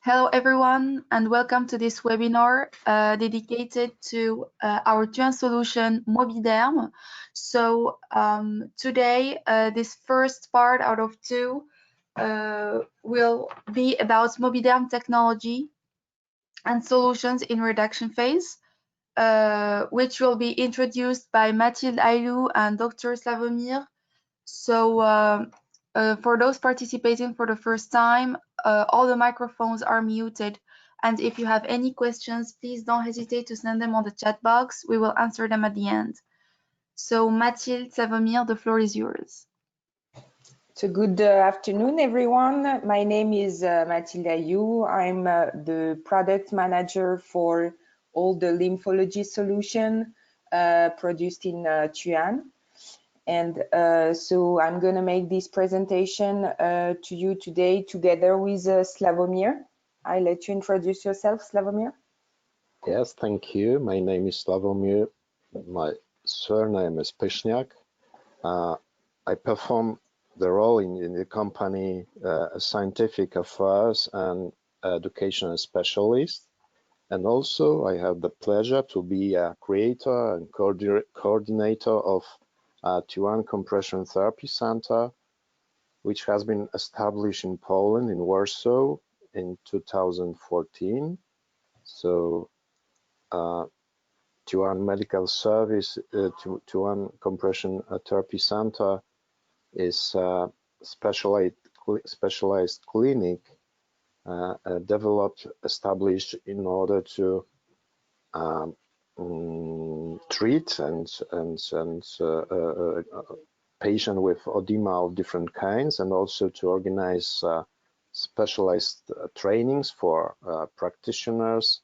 Hello everyone and welcome to this webinar dedicated to our Tuan solution Mobiderm. So today this first part out of two will be about Mobiderm Technology and Solutions in reduction phase, which will be introduced by Mathilde Aylou and Dr. Slavomir. So for those participating for the first time, all the microphones are muted. And if you have any questions, please don't hesitate to send them on the chat box. We will answer them at the end. So Mathilde, Slavomir, the floor is yours. So good afternoon, everyone. My name is Mathilde Aylou. I'm the product manager for all the lymphology solution produced in Tuan. And so I'm going to make this presentation to you today together with Slavomir. I'll let you introduce yourself, Slavomir. Yes, thank you. My name is Slavomir. My surname is Pyszniak. I perform the role in the company scientific affairs and educational specialist. And also I have the pleasure to be a creator and coordinator of Tuan Compression Therapy Center, which has been established in Poland, in Warsaw, in 2014. So Tuan Medical Service, Tuan Compression Therapy Center is a specialized clinic developed, established in order to treat and patient with edema of different kinds, and also to organize specialized trainings for practitioners,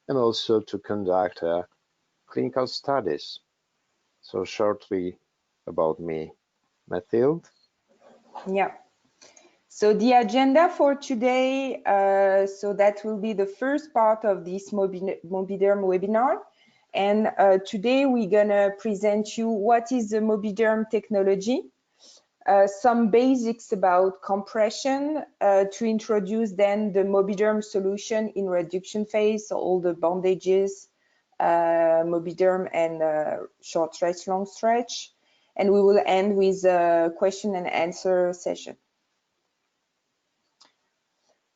and also to conduct clinical studies. So shortly about me. Mathilde? Yeah. So the agenda for today, so that will be the first part of this Mobiderm webinar. And today we're gonna present you what is the Mobiderm technology, some basics about compression, to introduce then the Mobiderm solution in reduction phase, so all the bandages, Mobiderm and short stretch, long stretch. And we will end with a question and answer session.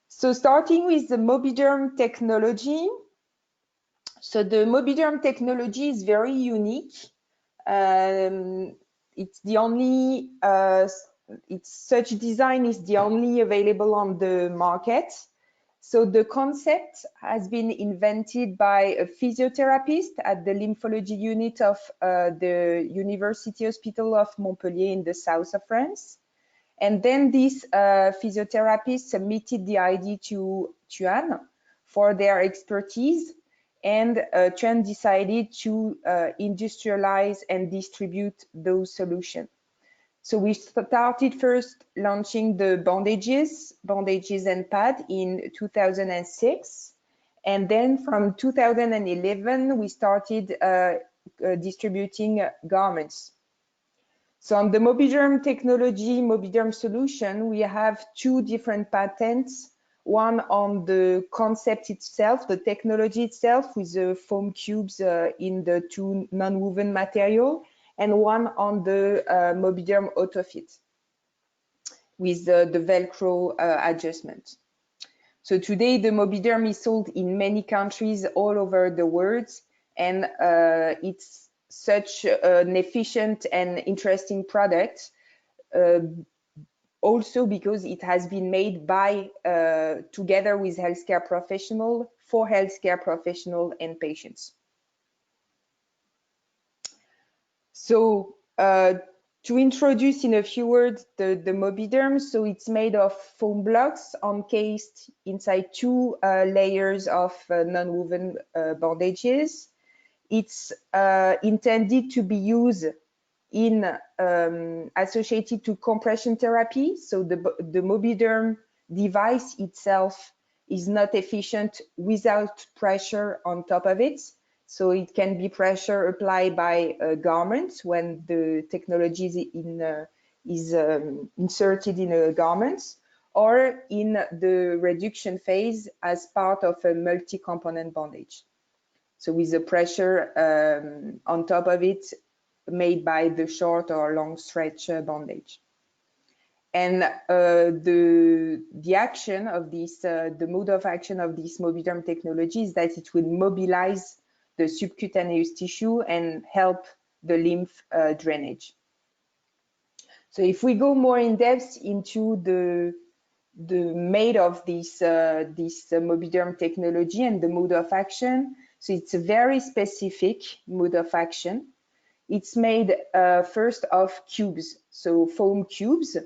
So starting with the Mobiderm technology. So the Mobiderm technology is very unique. It's the only, such design is the only available on the market. So the concept has been invented by a physiotherapist at the lymphology unit of the University Hospital of Montpellier in the south of France. And then this physiotherapist submitted the idea to Tuan for their expertise, and Tuan decided to industrialize and distribute those solutions. So we started first launching the bandages and pad in 2006. And then from 2011, we started distributing garments. So on the Mobiderm technology, Mobiderm solution, we have two different patents. One on the concept itself, the technology itself, with the foam cubes in the two non-woven material, and one on the Mobiderm AutoFit with the Velcro adjustment. So today the Mobiderm is sold in many countries all over the world, and it's such an efficient and interesting product, also because it has been made by together with healthcare professionals, for healthcare professionals and patients. So to introduce in a few words the Mobiderm, so it's made of foam blocks encased inside two layers of non-woven bandages. It's intended to be used in associated to compression therapy. So the Mobiderm device itself is not efficient without pressure on top of it. So it can be pressure applied by garments when the technology is inserted in a garment, or in the reduction phase as part of a multi-component bondage. So with the pressure on top of it made by the short or long stretch bondage. And the action of this, the mode of action of this Mobiderm technology is that it will mobilize the subcutaneous tissue and help the lymph drainage. So if we go more in depth into the made of this Mobiderm technology and the mode of action, so it's a very specific mode of action. It's made first of cubes, so foam cubes.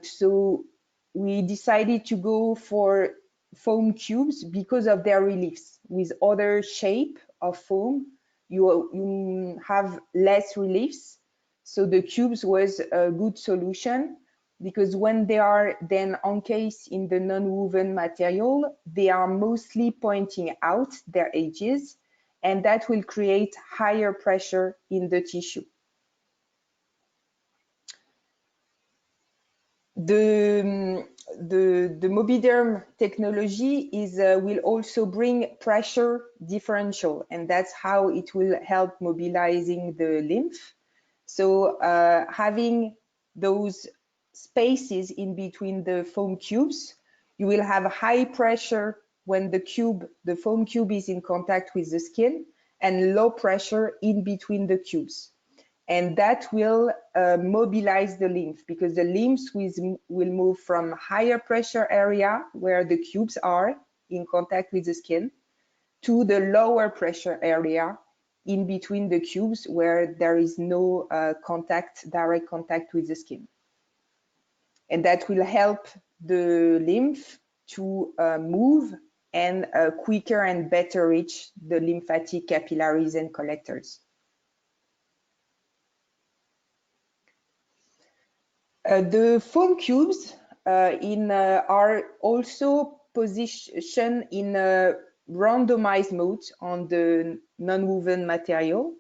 So we decided to go for foam cubes because of their reliefs. With other shape of foam, you have less reliefs. So the cubes was a good solution because when they are then encased in the non-woven material, they are mostly pointing out their edges, and that will create higher pressure in the tissue. The Mobiderm technology will also bring pressure differential, and that's how it will help mobilizing the lymph. So having those spaces in between the foam cubes, you will have high pressure when the foam cube is in contact with the skin, and low pressure in between the cubes. And that will mobilize the lymph, because the lymphs will move from higher pressure area where the cubes are in contact with the skin to the lower pressure area in between the cubes where there is no direct contact with the skin. And that will help the lymph to move and quicker and better reach the lymphatic capillaries and collectors. The foam cubes are also positioned in a randomized mode on the non-woven material.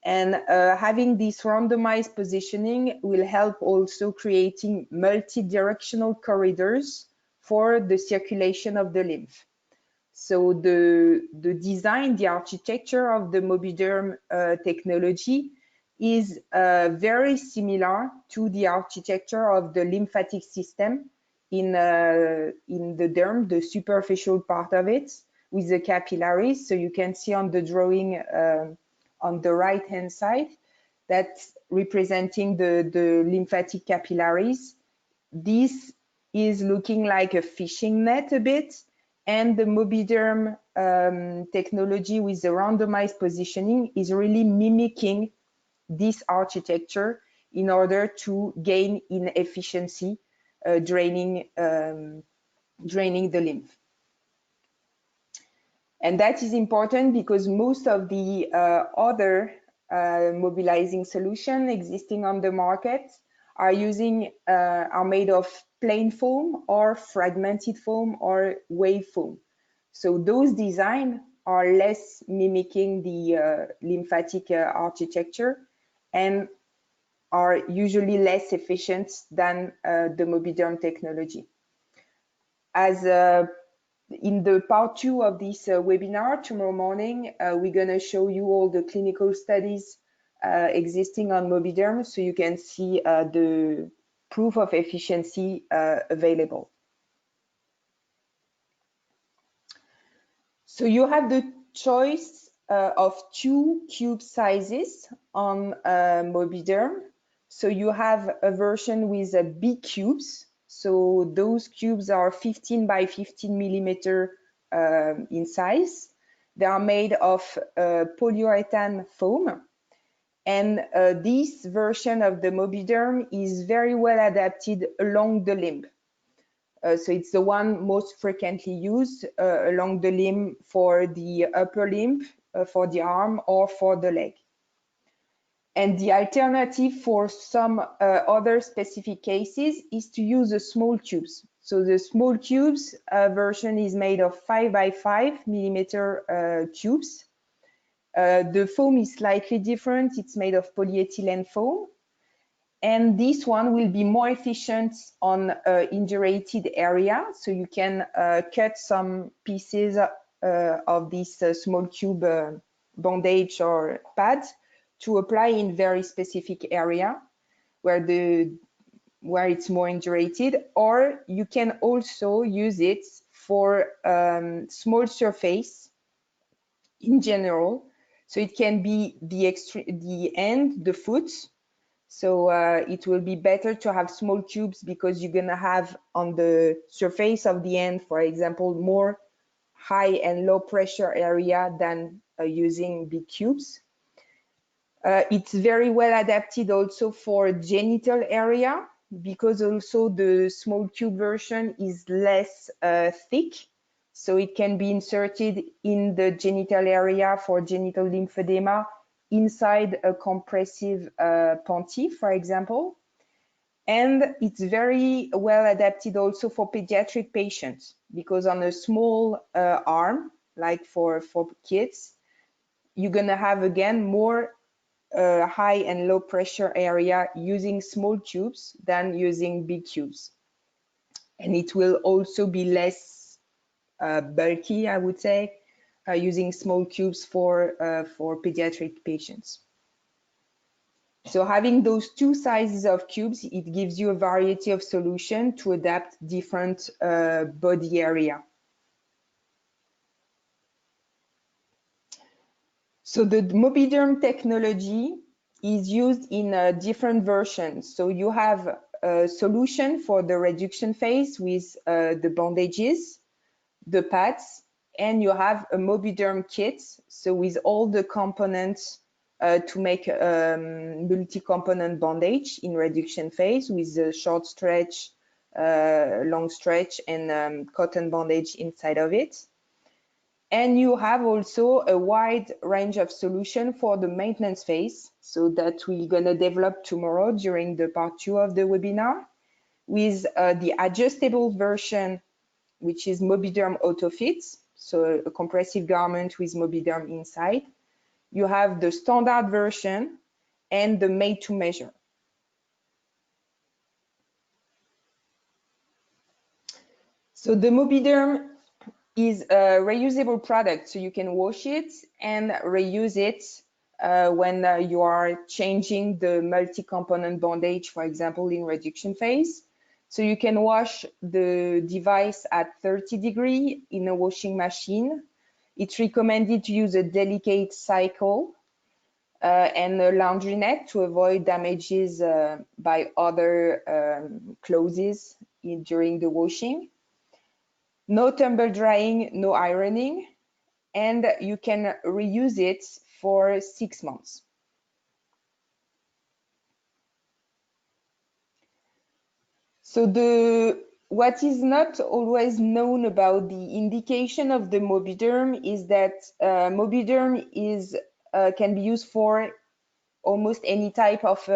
And having this randomized positioning will help also creating multi-directional corridors for the circulation of the lymph. So the design, the architecture of the Mobiderm technology is very similar to the architecture of the lymphatic system in the derm, the superficial part of it, with the capillaries. So you can see on the drawing on the right hand side, that's representing the lymphatic capillaries. This is looking like a fishing net a bit, and the Mobiderm technology with the randomized positioning is really mimicking this architecture in order to gain in efficiency, draining the lymph. And that is important because most of the other mobilizing solutions existing on the market are made of plain foam or fragmented foam or wave foam. So those designs are less mimicking the lymphatic architecture and are usually less efficient than the Mobiderm technology. As in the part 2 of this webinar tomorrow morning, we're going to show you all the clinical studies existing on Mobiderm, so you can see the proof of efficiency available. So you have the choice of 2 cube sizes on Mobiderm. So you have a version with big cubes. So those cubes are 15 by 15 millimeter in size. They are made of polyurethane foam. And this version of the Mobiderm is very well adapted along the limb. So it's the one most frequently used along the limb for the upper limb, for the arm, or for the leg. And the alternative for some other specific cases is to use the small tubes. So the small tubes version is made of 5 by 5 millimeter tubes. The foam is slightly different. It's made of polyethylene foam. And this one will be more efficient on indurated area. So you can cut some pieces of this small tube bandage or pad to apply in very specific area where it's more indurated, or you can also use it for small surface in general. So it can be the end, the foot. So it will be better to have small cubes because you're gonna have on the surface of the end, for example, more high and low pressure area than using big cubes. It's very well adapted also for genital area because also the small tube version is less thick. So it can be inserted in the genital area for genital lymphedema inside a compressive panty, for example. And it's very well adapted also for pediatric patients because on a small arm, like for kids, you're gonna have again more high and low pressure area using small tubes than using big tubes. And it will also be less bulky, I would say, using small tubes for pediatric patients. So having those two sizes of cubes, it gives you a variety of solutions to adapt different body area. So the Mobiderm technology is used in different versions. So you have a solution for the reduction phase with the bandages, the pads, and you have a Mobiderm kit. So with all the components to make multi-component bandage in reduction phase with the short stretch, long stretch, and cotton bandage inside of it. And you have also a wide range of solution for the maintenance phase. So that we're gonna develop tomorrow during the part 2 of the webinar with the adjustable version, which is Mobiderm AutoFit. So a compressive garment with Mobiderm inside. You have the standard version and the made to measure. So the Mobiderm is a reusable product, so you can wash it and reuse it when you are changing the multi-component bandage, for example, in reduction phase. So you can wash the device at 30 degrees in a washing machine. It's recommended to use a delicate cycle and a laundry net to avoid damages by other clothes during the washing. No tumble drying, no ironing, and you can reuse it for 6 months. So what is not always known about the indication of the Mobiderm is that Mobiderm can be used for almost any type of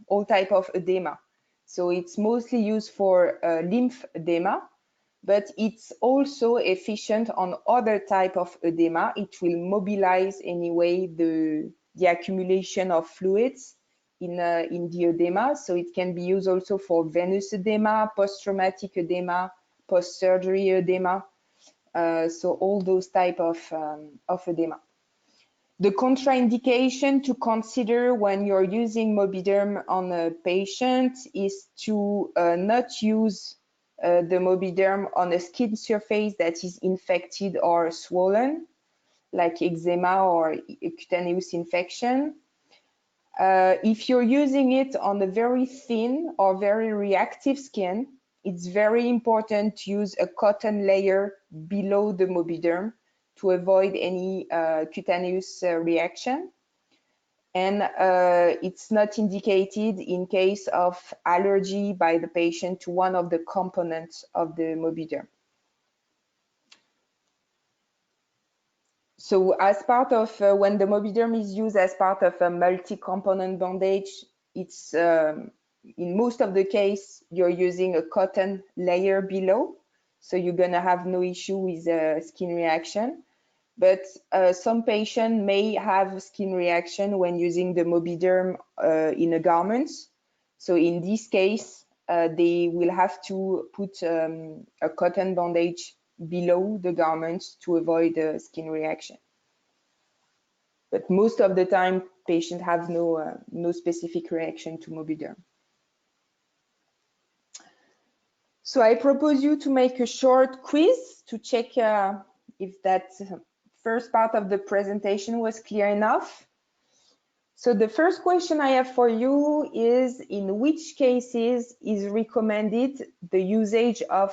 all type of edema. So it's mostly used for lymphedema, but it's also efficient on other type of edema. It will mobilize anyway the accumulation of fluids in the edema. So it can be used also for venous edema, post-traumatic edema, post-surgery edema. So all those type of edema. The contraindication to consider when you're using Mobiderm on a patient is to not use the Mobiderm on a skin surface that is infected or swollen, like eczema or cutaneous infection. If you're using it on a very thin or very reactive skin, it's very important to use a cotton layer below the Mobiderm to avoid any cutaneous reaction. And it's not indicated in case of allergy by the patient to one of the components of the Mobiderm. So as part of when the Mobiderm is used as part of a multi-component bandage, it's in most of the case you're using a cotton layer below, so you're gonna have no issue with skin reaction. But some patients may have skin reaction when using the Mobiderm in a garment. So in this case, they will have to put a cotton bandage below the garment to avoid a skin reaction. But most of the time, patients have no specific reaction to Mobiderm. So I propose you to make a short quiz to check if that first part of the presentation was clear enough. So the first question I have for you is, in which cases is recommended the usage of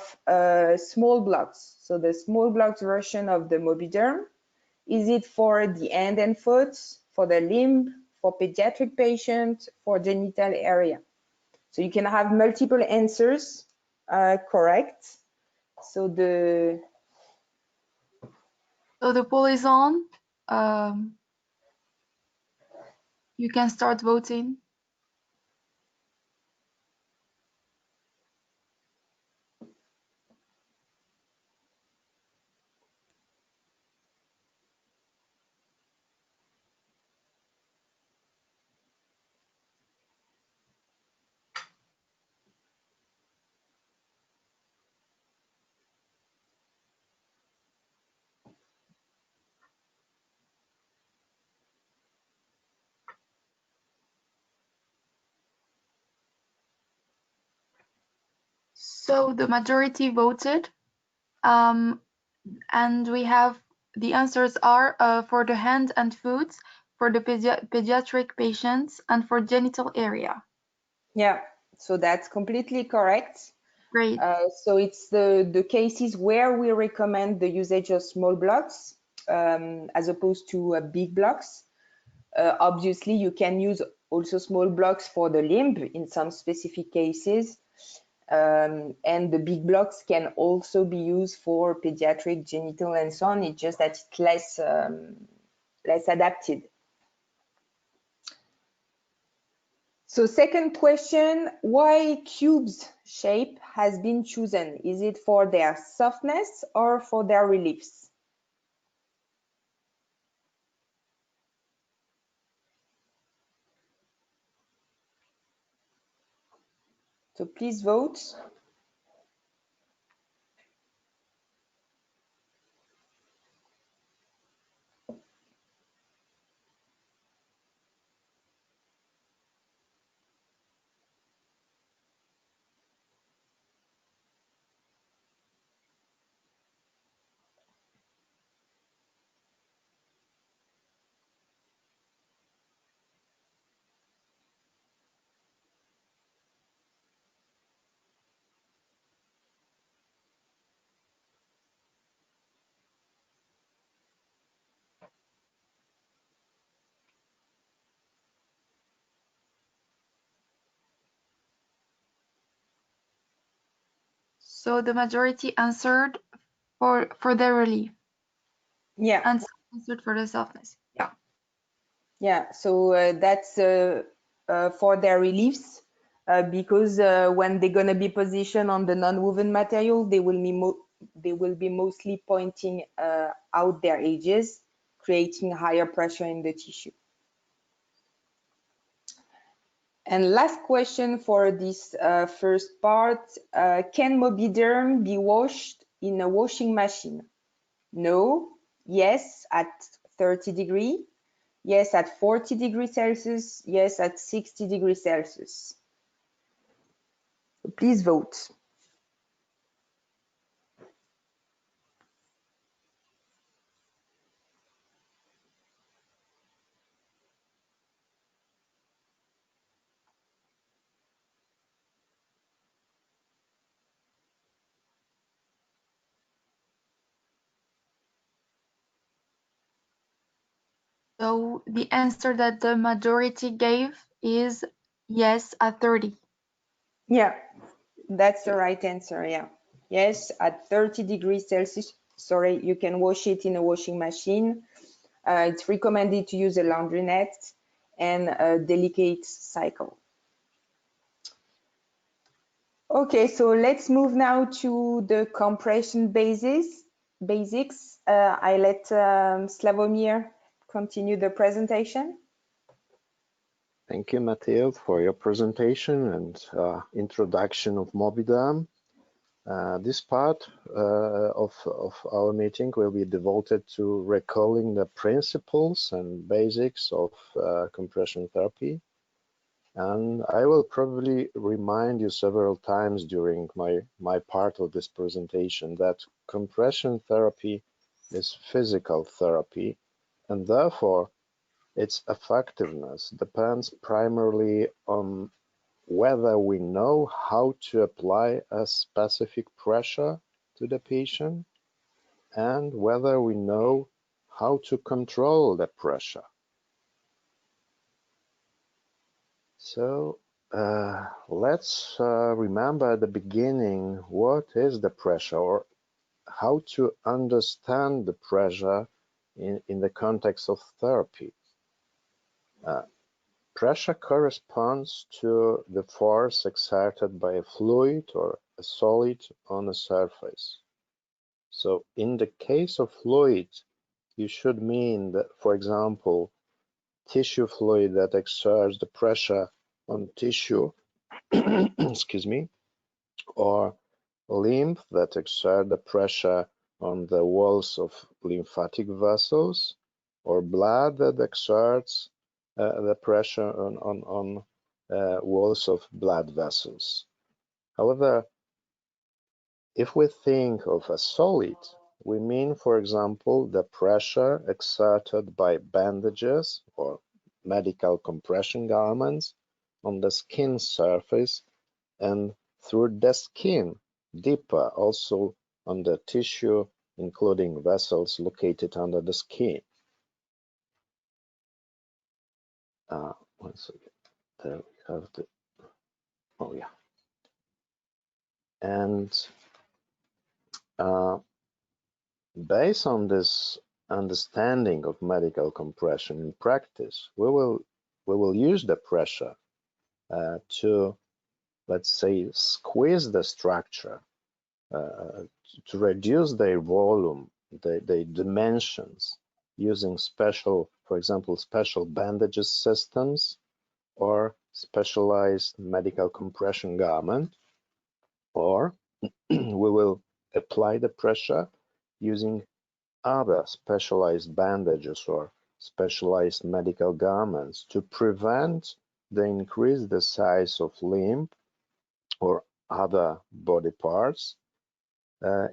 small blocks? So the small blocks version of the Mobiderm, is it for the hand and foot, for the limb, for pediatric patients, for genital area? So you can have multiple answers correct. So the poll is on. You can start voting. So the majority voted, and we have the answers are for the hand and foot, for the pediatric patients, and for genital area. yeah, so that's completely correct. Great. So it's the cases where we recommend the usage of small blocks as opposed to big blocks. Obviously, you can use also small blocks for the limb in some specific cases. And the big blocks can also be used for pediatric, genital, and so on. It's just that it's less adapted. So second question, why cubes shape has been chosen? Is it for their softness or for their reliefs? So please vote. So the majority answered for the relief. Yeah. And some answered for the softness. Yeah. Yeah. So that's for their reliefs because when they're gonna be positioned on the non-woven material, they will be mostly pointing out their edges, creating higher pressure in the tissue. And last question for this first part, can Mobiderm be washed in a washing machine? No, yes at 30 degrees, yes at 40 degrees Celsius, yes at 60 degrees Celsius. So please vote. So the answer that the majority gave is yes at 30. Yeah, that's the right answer. Yeah. Yes, at 30 degrees Celsius. Sorry, you can wash it in a washing machine. It's recommended to use a laundry net and a delicate cycle. Okay, so let's move now to the compression basics. I let Slavomir continue the presentation. Thank you, Mathilde, for your presentation and introduction of Mobiderm. This part of our meeting will be devoted to recalling the principles and basics of compression therapy. And I will probably remind you several times during my part of this presentation that compression therapy is physical therapy, and therefore its effectiveness depends primarily on whether we know how to apply a specific pressure to the patient and whether we know how to control the pressure. So let's remember at the beginning what is the pressure, or how to understand the pressure in the context of therapy. Pressure corresponds to the force exerted by a fluid or a solid on a surface. So in the case of fluid, you should mean that, for example, tissue fluid that exerts the pressure on tissue, excuse me, or lymph that exert the pressure on the walls of lymphatic vessels, or blood that exerts the pressure on walls of blood vessels. However, if we think of a solid, we mean, for example, the pressure exerted by bandages or medical compression garments on the skin surface and through the skin, deeper also on the tissue, including vessels located under the skin. One second. There we have the, oh yeah. And based on this understanding of medical compression in practice, we will use the pressure to, let's say, squeeze the structure, to reduce their volume, their dimensions, using special, for example, special bandages systems or specialized medical compression garment, or we will apply the pressure using other specialized bandages or specialized medical garments to prevent the increase the size of limb or other body parts.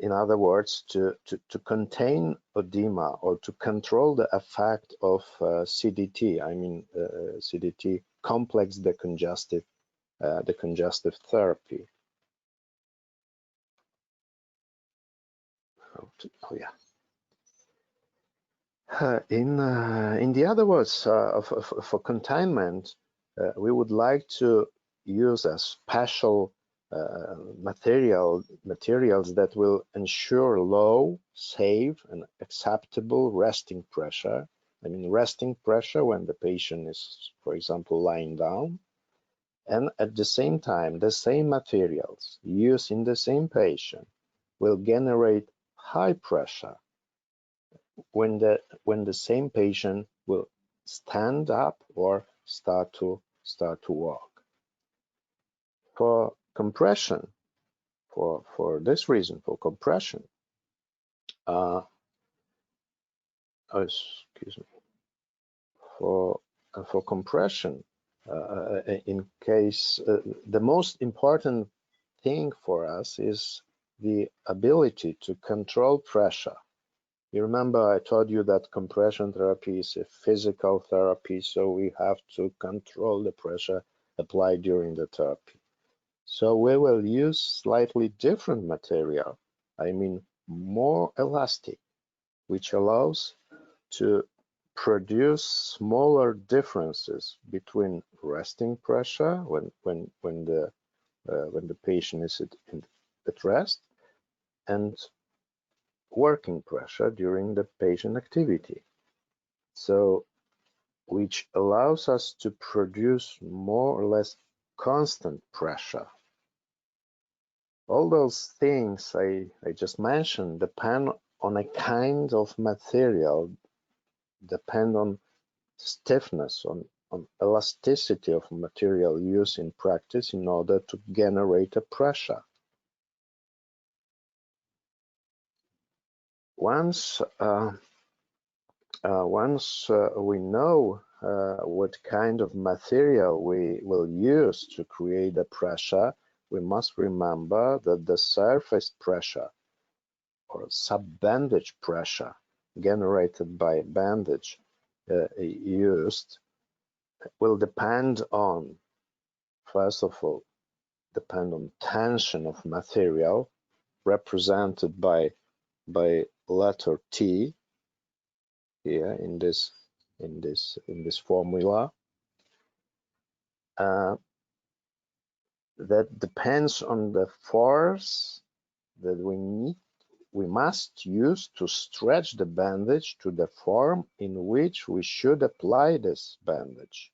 In other words, to contain edema or to control the effect of CDT, I mean CDT, complex decongestive therapy. Oh yeah. In the other words, for containment, we would like to use a special materials that will ensure low, safe, and acceptable resting pressure. I mean, resting pressure when the patient is, for example, lying down. And at the same time, the same materials used in the same patient will generate high pressure when the same patient will stand up or start to walk. For compression, for this reason, for compression, excuse me, for compression, in case the most important thing for us is the ability to control pressure. You remember I told you that compression therapy is a physical therapy, so we have to control the pressure applied during the therapy. So we will use slightly different material, I mean more elastic, which allows to produce smaller differences between resting pressure when the patient is at rest and working pressure during the patient activity. So, which allows us to produce more or less constant pressure. All those things I just mentioned depend on a kind of material, depend on stiffness, on elasticity of material used in practice in order to generate a pressure. Once we know what kind of material we will use to create a pressure, we must remember that the surface pressure or sub-bandage pressure generated by bandage used will depend on, first of all, tension of material represented by letter T here in this formula. That depends on the force that we must use to stretch the bandage to the form in which we should apply this bandage.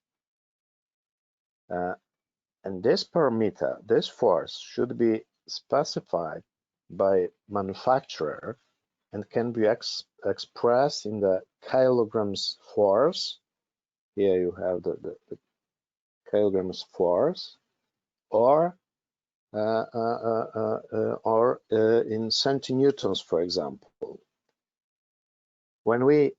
And this parameter, this force, should be specified by manufacturer and can be expressed in the kilograms force. Here you have the kilograms force, or in centinewtons, for example. When we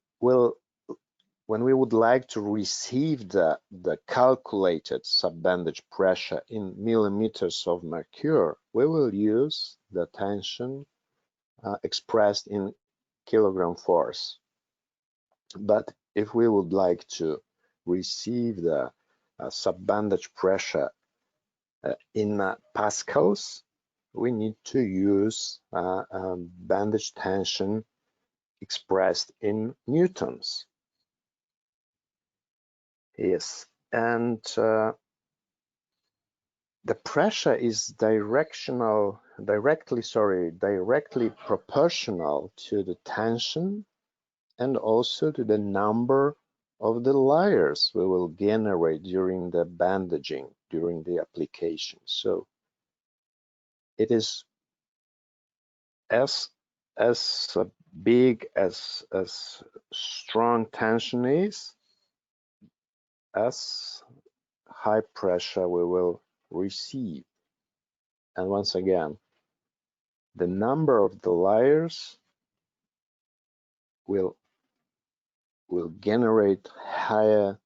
would like to receive the calculated sub-bandage pressure in millimeters of mercury, we will use the tension expressed in kilogram force. But if we would like to receive the sub-bandage pressure in pascals, we need to use bandage tension expressed in newtons. Yes, and the pressure is directly proportional to the tension and also to the number of the layers we will generate during the bandaging, during the application. So it is as big as strong tension is, as high pressure we will receive. And once again, the number of the layers will generate higher,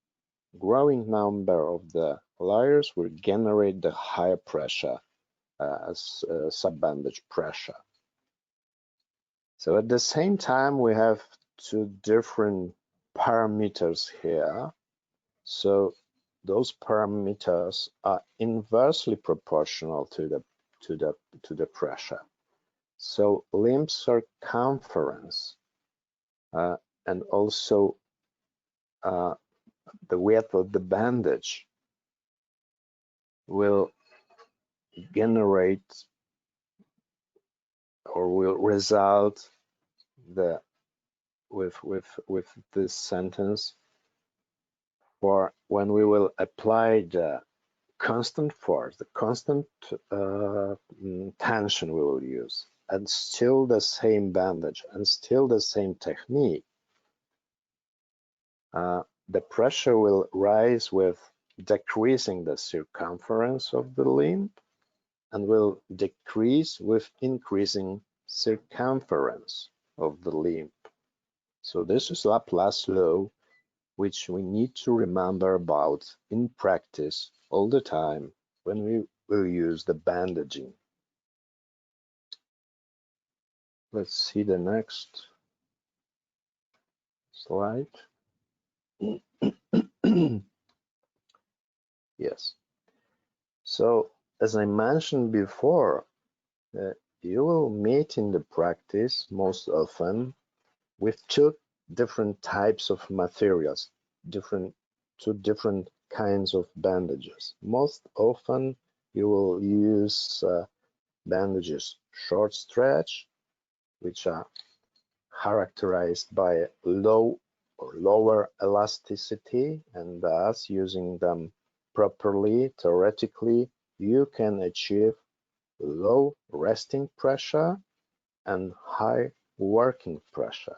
growing number of the layers will generate the higher pressure as sub-bandage pressure. So at the same time, we have two different parameters here. So those parameters are inversely proportional to the pressure. So limb circumference and also the width of the bandage will generate or will result with this sentence for when we will apply the constant force, the constant tension we will use, and still the same bandage and still the same technique, the pressure will rise with decreasing the circumference of the limb and will decrease with increasing circumference of the limb. So this is Laplace law, which we need to remember about in practice all the time when we will use the bandaging. Let's see the next slide. Yes. So as I mentioned before, you will meet in the practice most often with two different types of materials, two different kinds of bandages. Most often you will use bandages short stretch, which are characterized by low or lower elasticity, and thus using them properly, theoretically, you can achieve low resting pressure and high working pressure.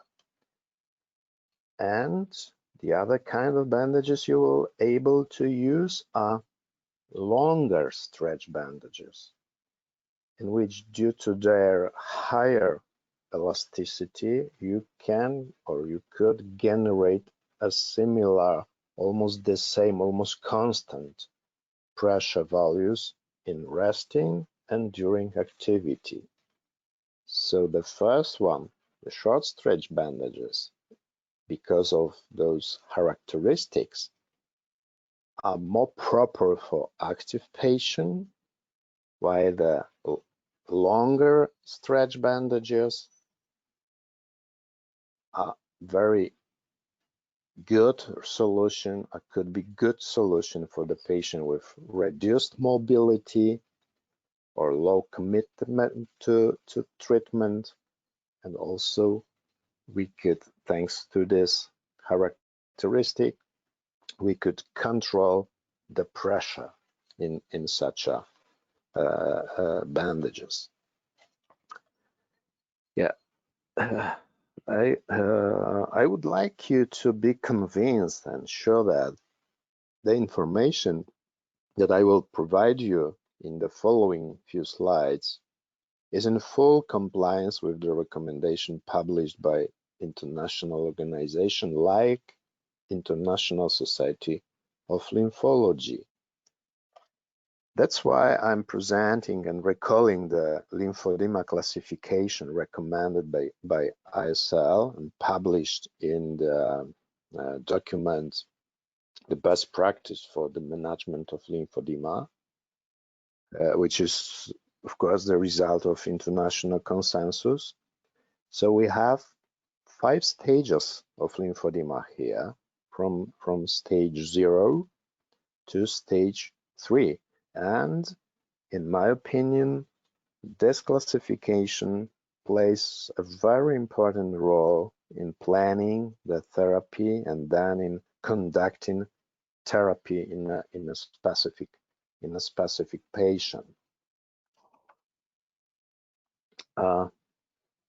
And The other kind of bandages you will able to use are longer stretch bandages, in which, due to their higher elasticity, you can or you could generate a similar, almost the same, almost constant pressure values in resting and during activity. So the first one, the short stretch bandages, because of those characteristics, are more proper for active patient, while the longer stretch bandages are very good solution, or could be good solution for the patient with reduced mobility or low commitment to treatment. And also we could, thanks to this characteristic, we could control the pressure in such a bandages. Yeah, I would like you to be convinced and sure that the information that I will provide you in the following few slides is in full compliance with the recommendation published by international organizations like International Society of Lymphology. That's why I'm presenting and recalling the lymphedema classification recommended by ISL and published in the document, the best practice for the management of lymphedema, which is, of course, the result of international consensus. So we have 5 stages of lymphedema here, from stage 0 to stage 3. And in my opinion, this classification plays a very important role in planning the therapy and then in conducting therapy in a specific patient.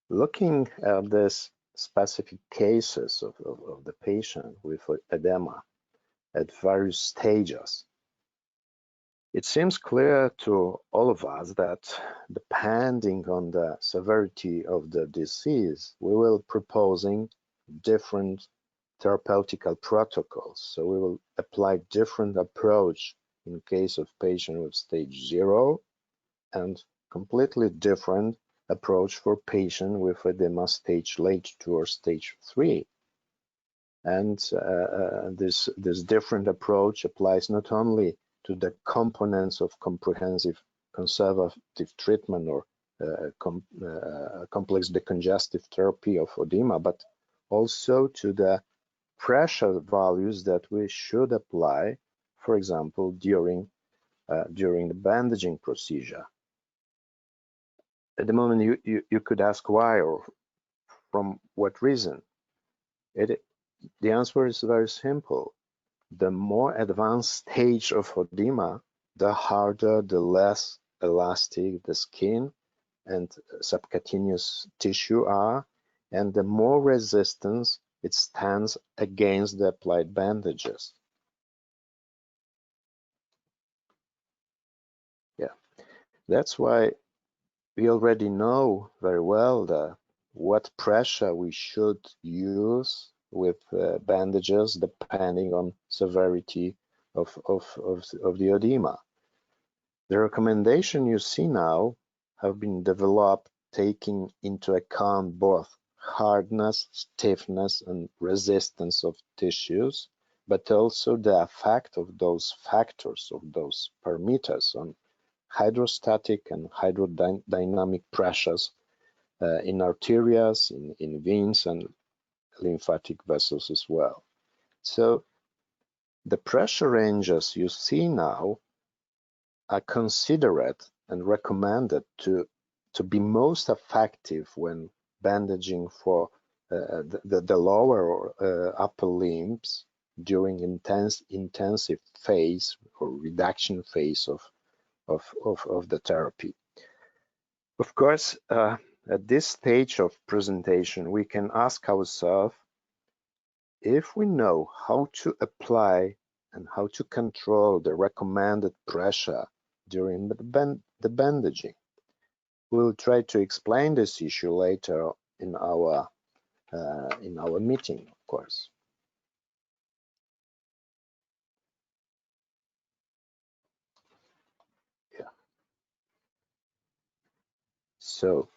Looking at these specific cases of the patient with edema at various stages, it seems clear to all of us that depending on the severity of the disease, we will proposing different therapeutical protocols. So we will apply different approach in case of patient with stage 0 and completely different approach for patient with edema stage late 2 or stage 3. And this different approach applies not only to the components of comprehensive conservative treatment or complex decongestive therapy of edema, but also to the pressure values that we should apply, for example, during the bandaging procedure. At the moment, you could ask why or from what reason. The answer is very simple. The more advanced stage of edema, the harder, the less elastic the skin and subcutaneous tissue are, and the more resistance it stands against the applied bandages. Yeah, that's why we already know very well what pressure we should use with bandages depending on severity of the edema. The recommendation you see now have been developed taking into account both hardness, stiffness, and resistance of tissues, but also the effect of those factors, of those parameters on hydrostatic and hydrodynamic pressures in arterias, in veins, and lymphatic vessels as well. So the pressure ranges you see now are considered and recommended to be most effective when bandaging for the lower or upper limbs during intensive phase or reduction phase of the therapy. Of course, at this stage of presentation, we can ask ourselves if we know how to apply and how to control the recommended pressure during the bandaging, we'll try to explain this issue later in our meeting, of course. Yeah. So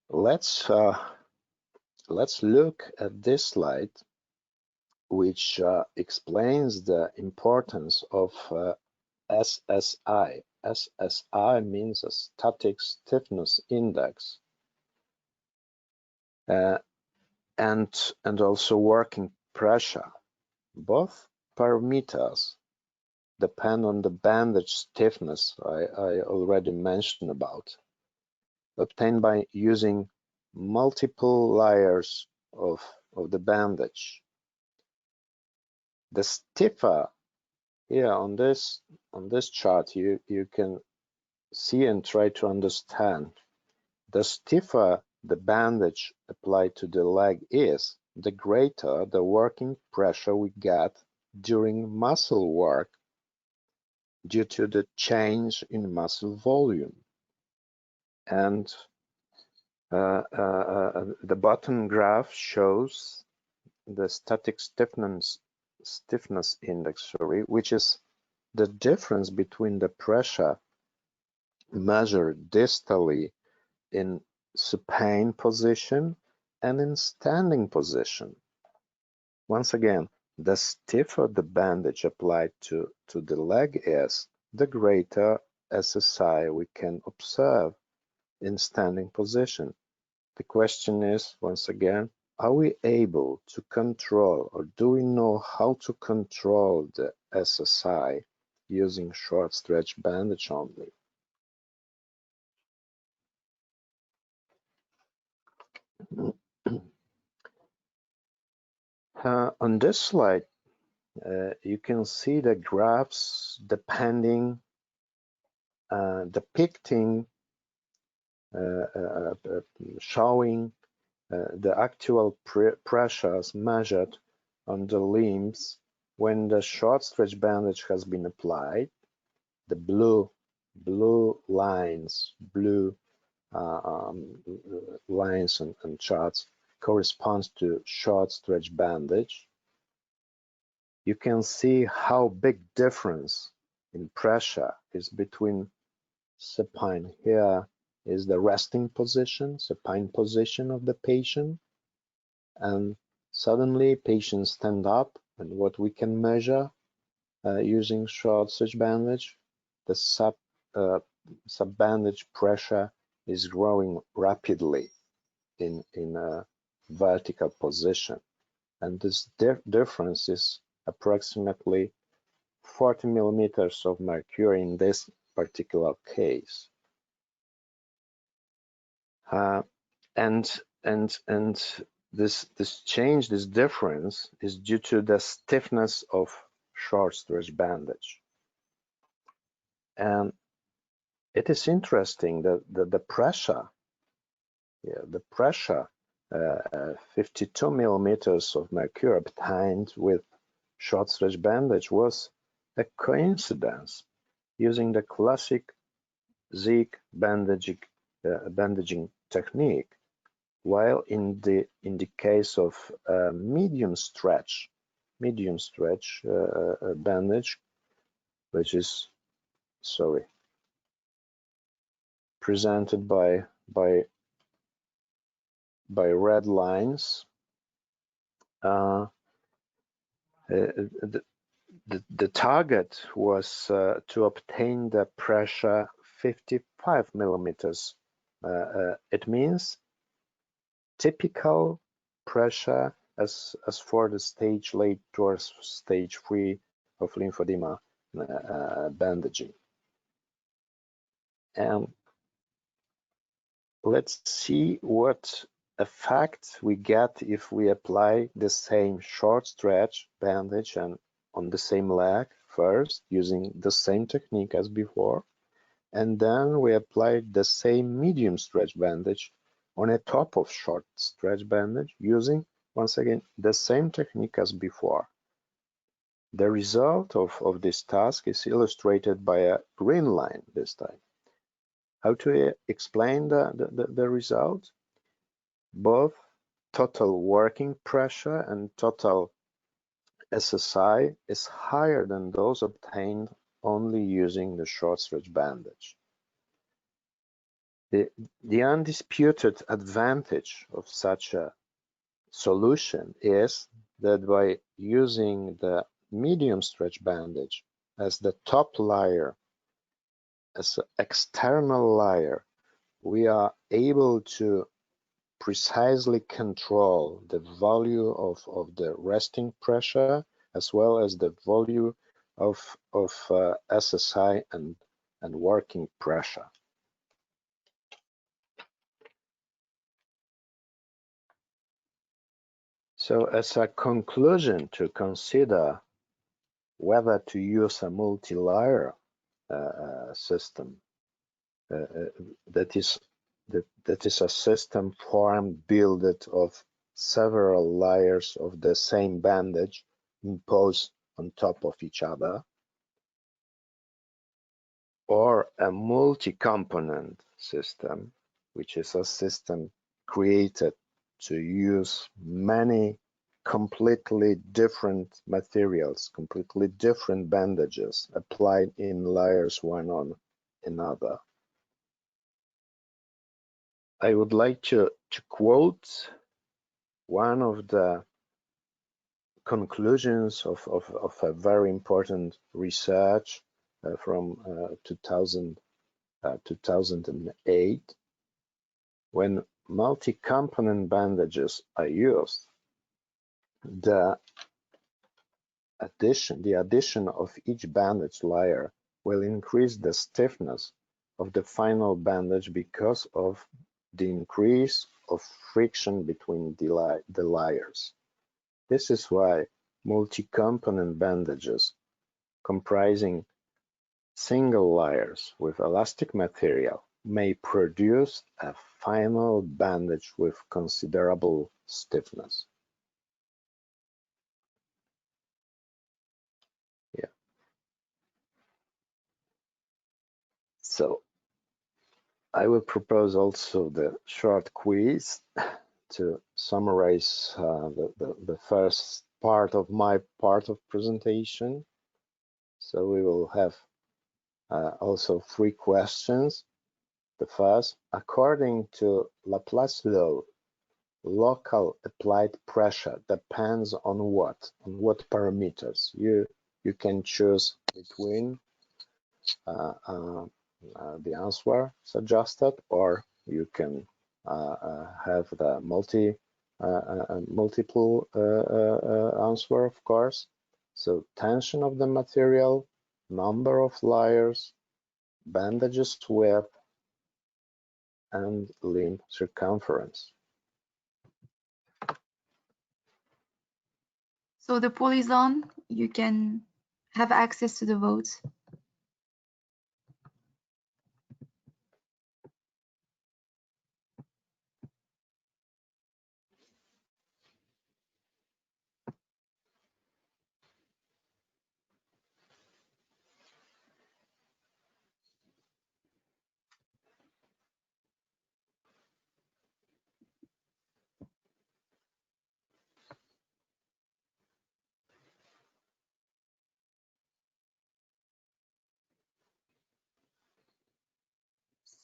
let's look at this slide, which explains the importance of SSI. SSI means a static stiffness index, and also working pressure. Both parameters depend on the bandage stiffness I already mentioned about, obtained by using multiple layers of the bandage. The stiffer here on this chart, you can see and try to understand. The stiffer the bandage applied to the leg is, the greater the working pressure we get during muscle work due to the change in muscle volume. And the bottom graph shows the static stiffness index, which is the difference between the pressure measured distally in supine position and in standing position. Once again, the stiffer the bandage applied to the leg is, the greater SSI we can observe in standing position. The question is, once again, are we able to control, or do we know how to control the SSI using short stretch bandage only? On this slide, you can see the graphs depicting showing the actual pressures measured on the limbs when the short stretch bandage has been applied. The blue lines, lines and charts corresponds to short stretch bandage. You can see how big difference in pressure is between supine. Here is the resting position, supine position of the patient, and suddenly patients stand up, and what we can measure using short stretch bandage, the sub bandage pressure is growing rapidly in a vertical position, and this difference is approximately 40 millimeters of mercury in this particular case. And this change, this difference, is due to the stiffness of short stretch bandage. And it is interesting that the pressure, the pressure, 52 millimeters of mercury obtained with short stretch bandage was a coincidence using the classic Zig bandaging technique, while in the case of medium stretch bandage, which is presented by red lines, the target was to obtain the pressure 55 millimeters. It means typical pressure as for the stage late towards stage 3 of lymphedema bandaging. And let's see what effect we get if we apply the same short stretch bandage and on the same leg first using the same technique as before, and then we apply the same medium stretch bandage on a top of short stretch bandage using, once again, the same technique as before. The result of this task is illustrated by a green line this time. How to explain the result? Both total working pressure and total SSI is higher than those obtained only using the short stretch bandage. The undisputed advantage of such a solution is that by using the medium stretch bandage as the top layer, as an external layer, we are able to precisely control the value of the resting pressure as well as the value of SSI and working pressure. So as a conclusion to consider whether to use a multi-layer system that is a system formed built of several layers of the same bandage imposed on top of each other, or a multi-component system, which is a system created to use many completely different materials, completely different bandages applied in layers one on another. I would like to quote one of the conclusions of a very important research from 2008. When multi-component bandages are used, the addition of each bandage layer will increase the stiffness of the final bandage because of the increase of friction between the layers. This is why multi-component bandages comprising single layers with elastic material may produce a final bandage with considerable stiffness. Yeah. So I will propose also the short quiz to summarize the first part of my part of presentation. So we will have also 3 questions. The first, according to Laplace law, local applied pressure depends on what? On what parameters? You can choose between the answer suggested, or you can have the multiple answer, of course. So tension of the material, number of layers, bandages width, and limb circumference. So the poll is on. You can have access to the votes.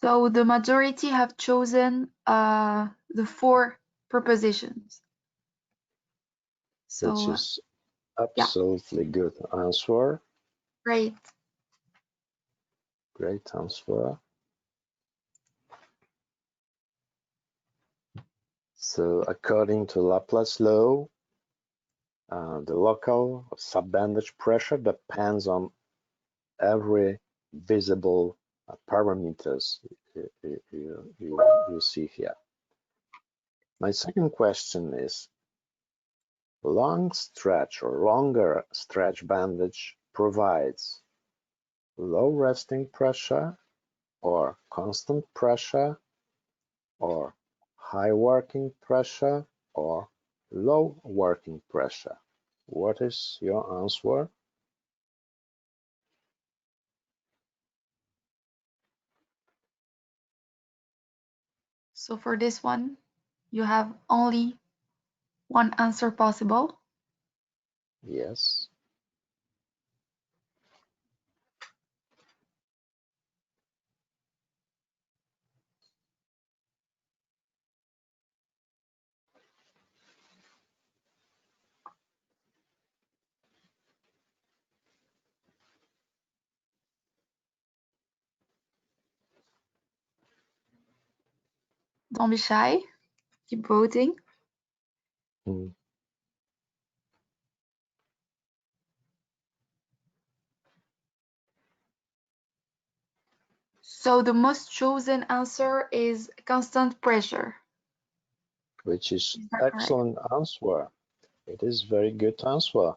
So the majority have chosen the 4 propositions. So, which is absolutely good answer. Great. Great answer. So according to Laplace law, the local subbandage pressure depends on every visible parameters you see here. My second question is, long stretch or longer stretch bandage provides low resting pressure or constant pressure or high working pressure or low working pressure? What is your answer? So for this one, you have only one answer possible. Yes. Don't be shy. Keep voting. Hmm. So the most chosen answer is constant pressure. Which is Is that correct? excellent answer. It is very good answer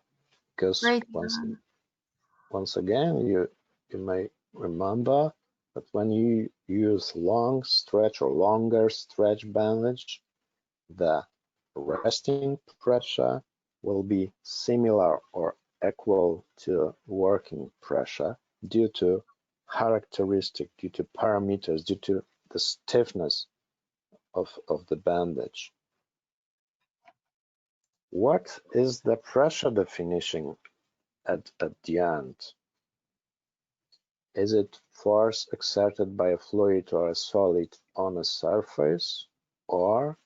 because Great. once again you may remember that when you use long stretch or longer stretch bandage, the resting pressure will be similar or equal to working pressure due to due to parameters, due to the stiffness of the bandage. What is the pressure definition at the end? Is it force exerted by a fluid or a solid on a surface, or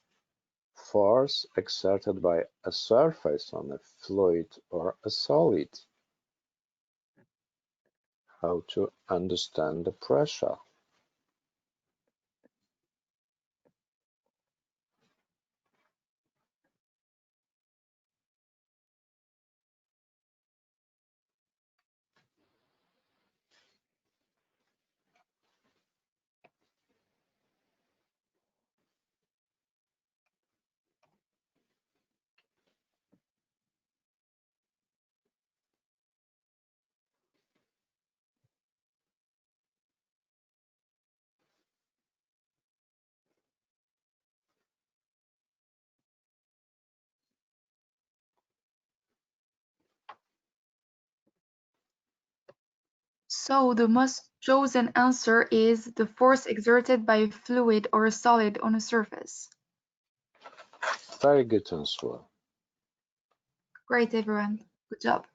force exerted by a surface on a fluid or a solid? How to understand the pressure? So the most chosen answer is the force exerted by a fluid or a solid on a surface. Very good answer. Great, everyone. Good job.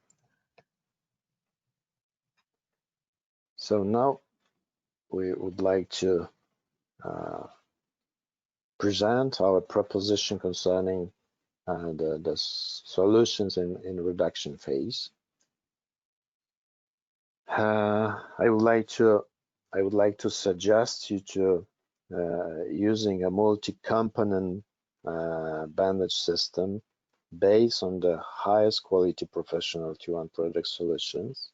So now we would like to present our proposition concerning the solutions in reduction phase. I would like to suggest you to using a multi-component bandage system based on the highest quality professional Q1 product solutions.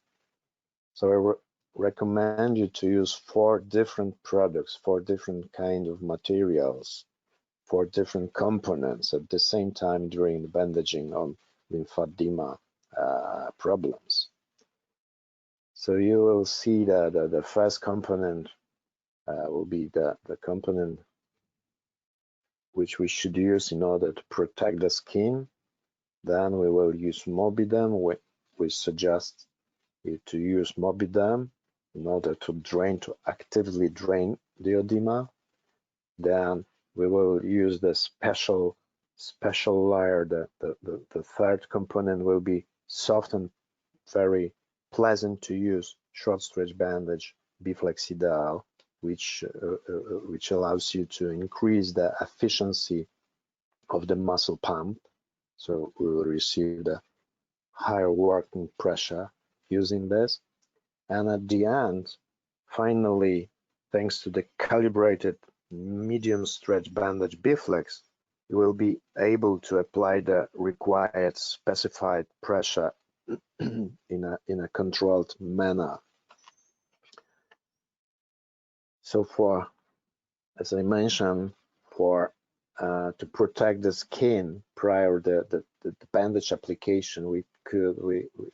So I recommend you to use 4 different products, 4 different kind of materials, 4 different components at the same time during the bandaging on lymphedema problems. So you will see that the first component will be the component which we should use in order to protect the skin. Then we will use Mobiderm. We suggest you to use Mobiderm in order to actively drain the edema. Then we will use the special layer. The third component will be soft and very pleasant to use short stretch bandage Biflexiderl, which allows you to increase the efficiency of the muscle pump. So we will receive the higher working pressure using this. And at the end, finally, thanks to the calibrated medium stretch bandage Biflex, you will be able to apply the required specified pressure in a controlled manner. So as I mentioned, to protect the skin prior the bandage application, we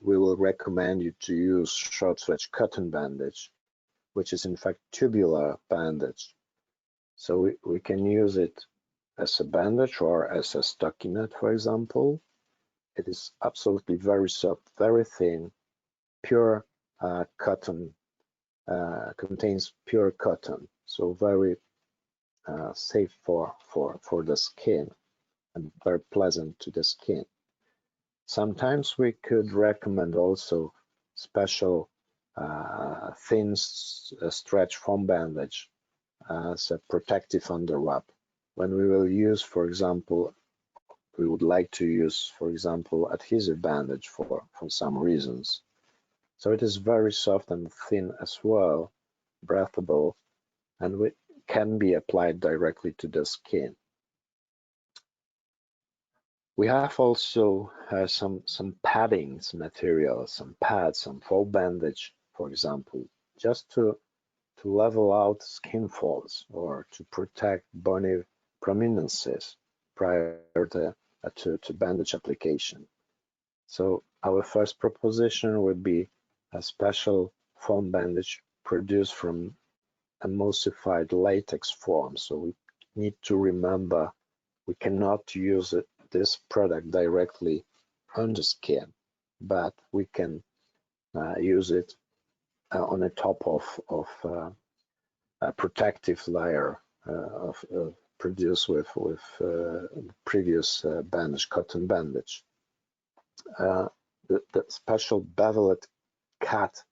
will recommend you to use short stretch cotton bandage, which is in fact tubular bandage. So we can use it as a bandage or as a stockinette, for example. It is absolutely very soft, very thin, pure cotton, contains pure cotton, so very safe for the skin and very pleasant to the skin. Sometimes we could recommend also special thin stretch foam bandage as a protective underwrap. When we will use, for example, we would like to use, for example, adhesive bandage for some reasons. So it is very soft and thin as well, breathable, and can be applied directly to the skin. We have also some paddings material, some pads, some foam bandage, for example, just to level out skin folds or to protect bony prominences prior to bandage application. So our first proposition would be a special foam bandage produced from emulsified latex form. So we need to remember we cannot use this product directly on the skin, but we can use it on the top of a protective layer produced with previous bandage, cotton bandage. The special beveled cut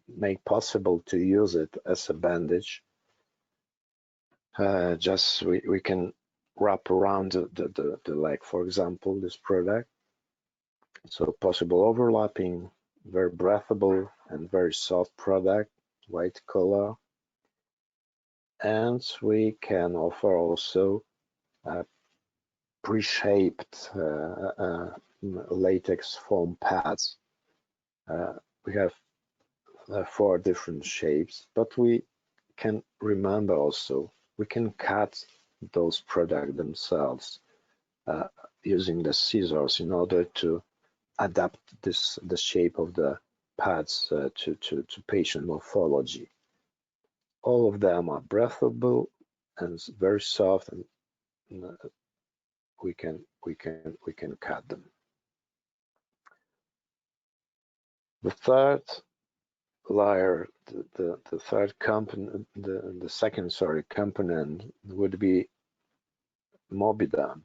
make possible to use it as a bandage. Just we can wrap around the leg, for example, this product. So possible overlapping, very breathable and very soft product, white color. And we can offer also pre-shaped latex foam pads. We have 4 different shapes, but we can remember also we can cut those products themselves using the scissors in order to adapt the shape of the pads to patient morphology. All of them are breathable and very soft, and we can cut them. The third layer, the third component, the second component would be Mobiderm.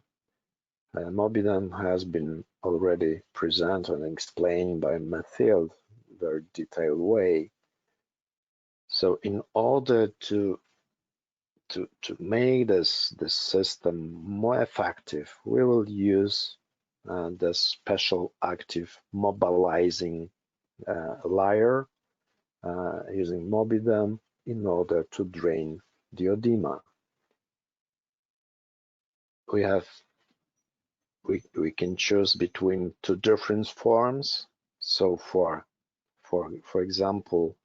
Mobiderm has been already presented and explained by Mathilde in a very detailed way. So in order to make this system more effective, we will use the special active mobilizing layer using Mobiderm in order to drain the edema. We can choose between 2 different forms. So for example,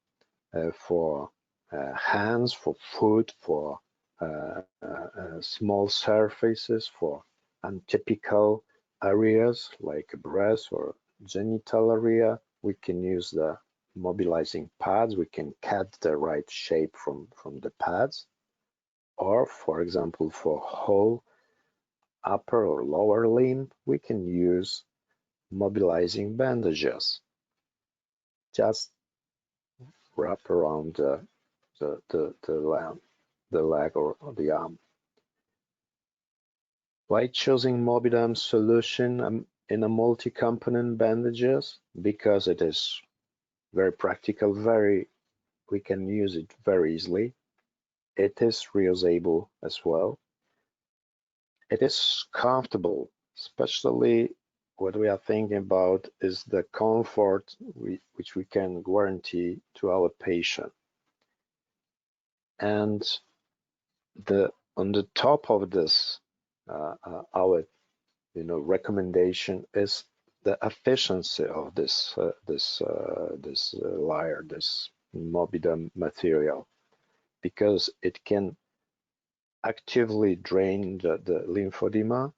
for hands, for foot, for small surfaces, for untypical areas like breast or genital area, we can use the mobilizing pads. We can cut the right shape from the pads. Or, for example, for whole upper or lower limb, we can use mobilizing bandages. Just wrap around the leg or the arm. Why choosing Mobiderm solution in a multi-component bandages? Because it is very practical, we can use it very easily. It is reusable as well. It is comfortable, especially what we are thinking about is the comfort which we can guarantee to our patient. And on the top of this, our recommendation is the efficiency of this layer, this Mobiderm material, because it can actively drain the lymphedema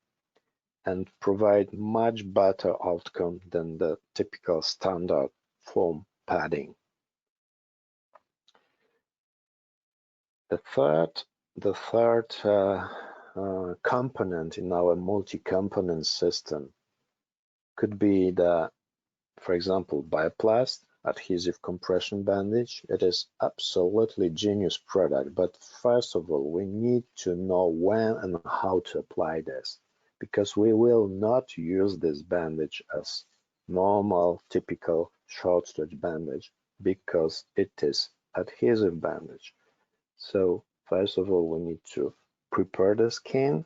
and provide much better outcome than the typical standard foam padding. The third component in our multi-component system could be the, for example, Bioplast adhesive compression bandage. It is absolutely genius product, but first of all, we need to know when and how to apply this, because we will not use this bandage as normal, typical short stretch bandage, because it is adhesive bandage. So first of all, we need to prepare the skin,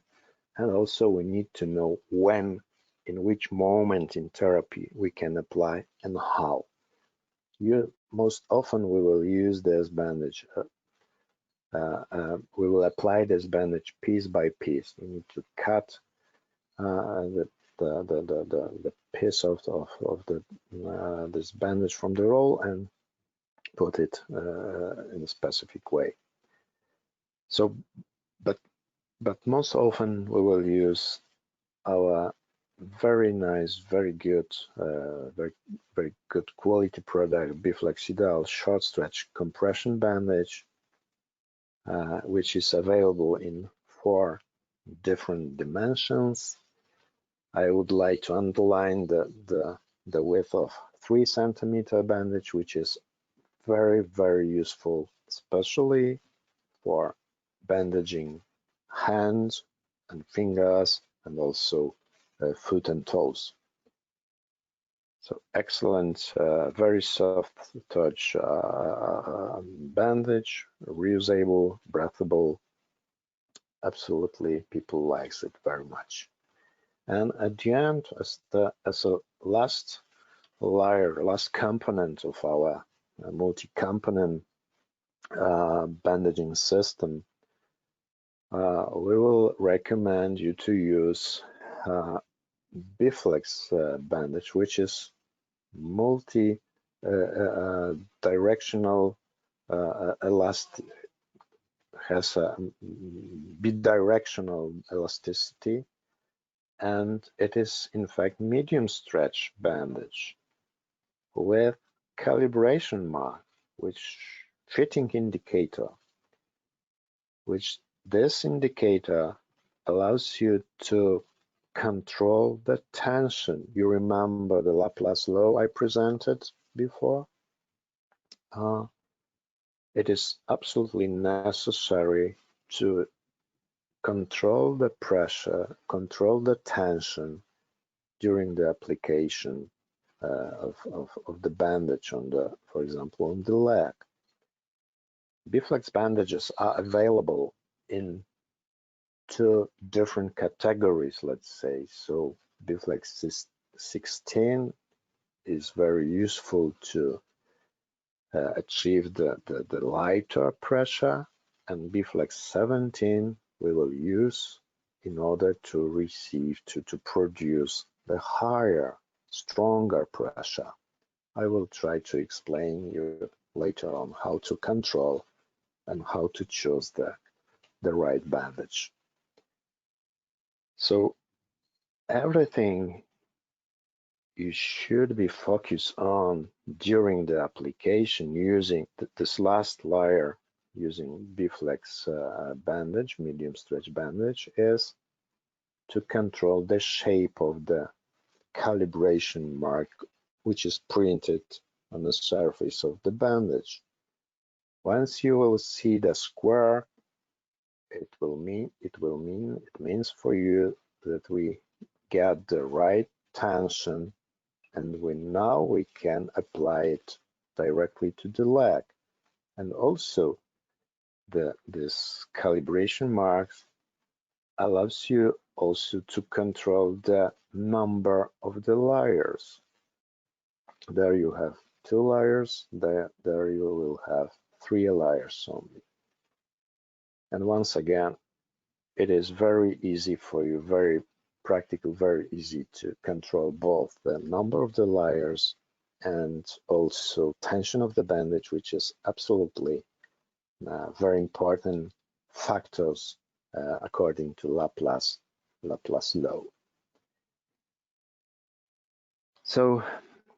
and also we need to know when, in which moment in therapy we can apply and how. Most often we will use this bandage. We will apply this bandage piece by piece. We need to cut the piece of the this bandage from the roll and put it in a specific way. So, but most often we will use our very nice, very good, very good quality product, Biflexidal short stretch compression bandage, which is available in 4 different dimensions. I would like to underline the width of 3 centimeter bandage, which is very, very useful, especially for bandaging hands and fingers, and also foot and toes. So excellent, very soft touch bandage, reusable, breathable. Absolutely, people likes it very much. And at the end, as a last layer, last component of our multi-component bandaging system, we will recommend you to use Biflex bandage, which is multi-directional elastic, has a bidirectional elasticity, and it is in fact medium stretch bandage with calibration mark, which fitting indicator, which this indicator allows you to control the tension. You remember the Laplace law I presented before? It is absolutely necessary to control the pressure, control the tension during the application of the bandage on the, for example, on the leg. Biflex bandages are available in 2 different categories, let's say. So Biflex 16 is very useful to achieve the lighter pressure, and Biflex 17 we will use in order to receive, to produce the higher, stronger pressure. I will try to explain you later on how to control and how to choose the right bandage. So everything you should be focused on during the application using this last layer using Biflex bandage, medium stretch bandage, is to control the shape of the calibration mark, which is printed on the surface of the bandage. Once you will see the square, it means for you that we get the right tension, and we can apply it directly to the leg. And also this calibration marks allows you also to control the number of the layers. There you have 2 layers, there you will have 3 layers only. And once again, it is very easy for you, very practical, very easy to control both the number of the layers and also tension of the bandage, which is absolutely very important factors according to Laplace law. So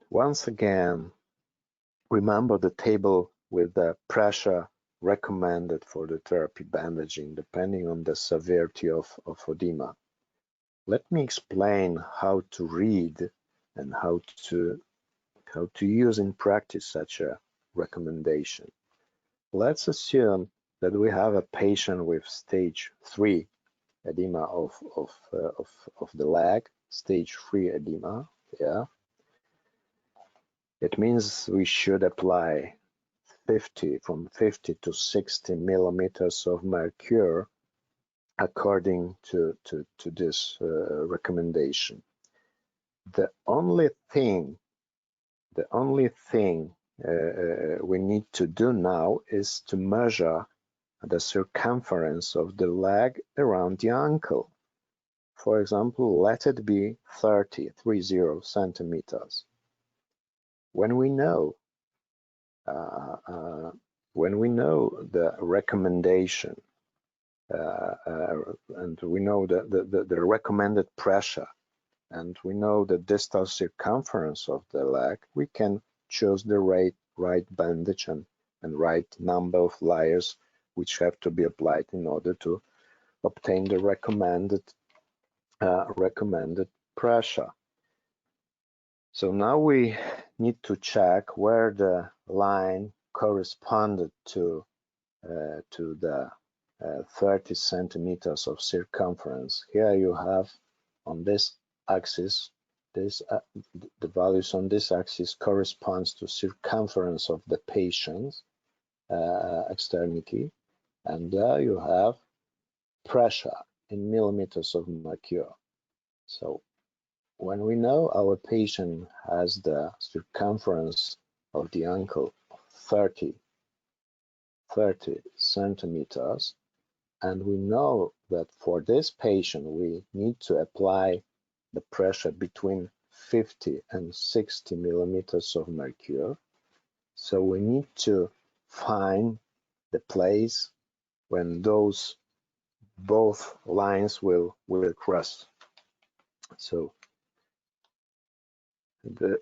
once again, remember the table with the pressure recommended for the therapy bandaging depending on the severity of edema. Let me explain how to read and how to use in practice such a recommendation. Let's assume that we have a patient with stage 3 edema of the leg, stage 3 edema. Yeah, it means we should apply from 50 to 60 millimeters of mercury according to this recommendation. The only thing we need to do now is to measure the circumference of the leg around the ankle. For example, let it be 30 centimeters. When we know the recommendation and we know the recommended pressure, and we know the distal circumference of the leg, we can choose the right bandage and right number of layers which have to be applied in order to obtain the recommended pressure. So now we need to check where the line corresponded to the 30 centimeters of circumference. Here you have on this axis, the values on this axis corresponds to circumference of the patient's extremity, and there you have pressure in millimeters of mercury. So when we know our patient has the circumference of the ankle 30 centimeters, and we know that for this patient we need to apply the pressure between 50 and 60 millimeters of mercury. So we need to find the place when those both lines will cross. So the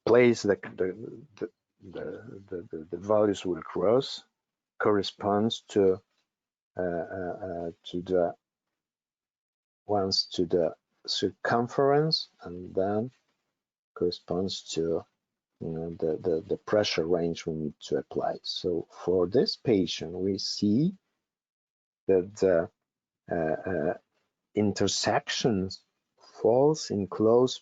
place that the values will cross corresponds to the ones to the circumference, and then corresponds to the pressure range we need to apply. So for this patient, we see that the intersections falls in close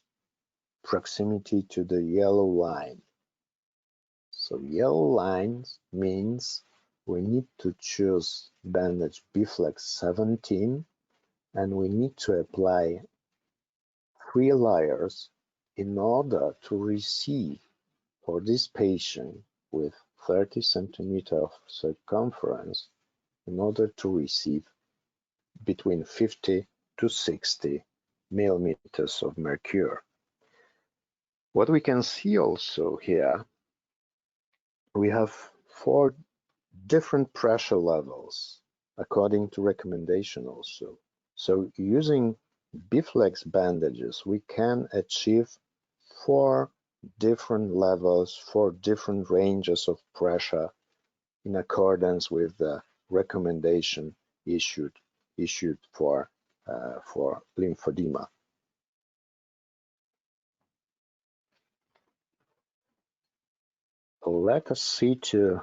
proximity to the yellow line. So yellow lines means we need to choose bandage B-Flex 17, and we need to apply 3 layers in order to receive for this patient with 30 centimeters of circumference, in order to receive between 50 to 60 millimeters of mercury. What we can see also here, we have 4 different pressure levels according to recommendation also. So using B-Flex bandages, we can achieve 4 different levels, 4 different ranges of pressure in accordance with the recommendation issued for lymphedema. Let us see to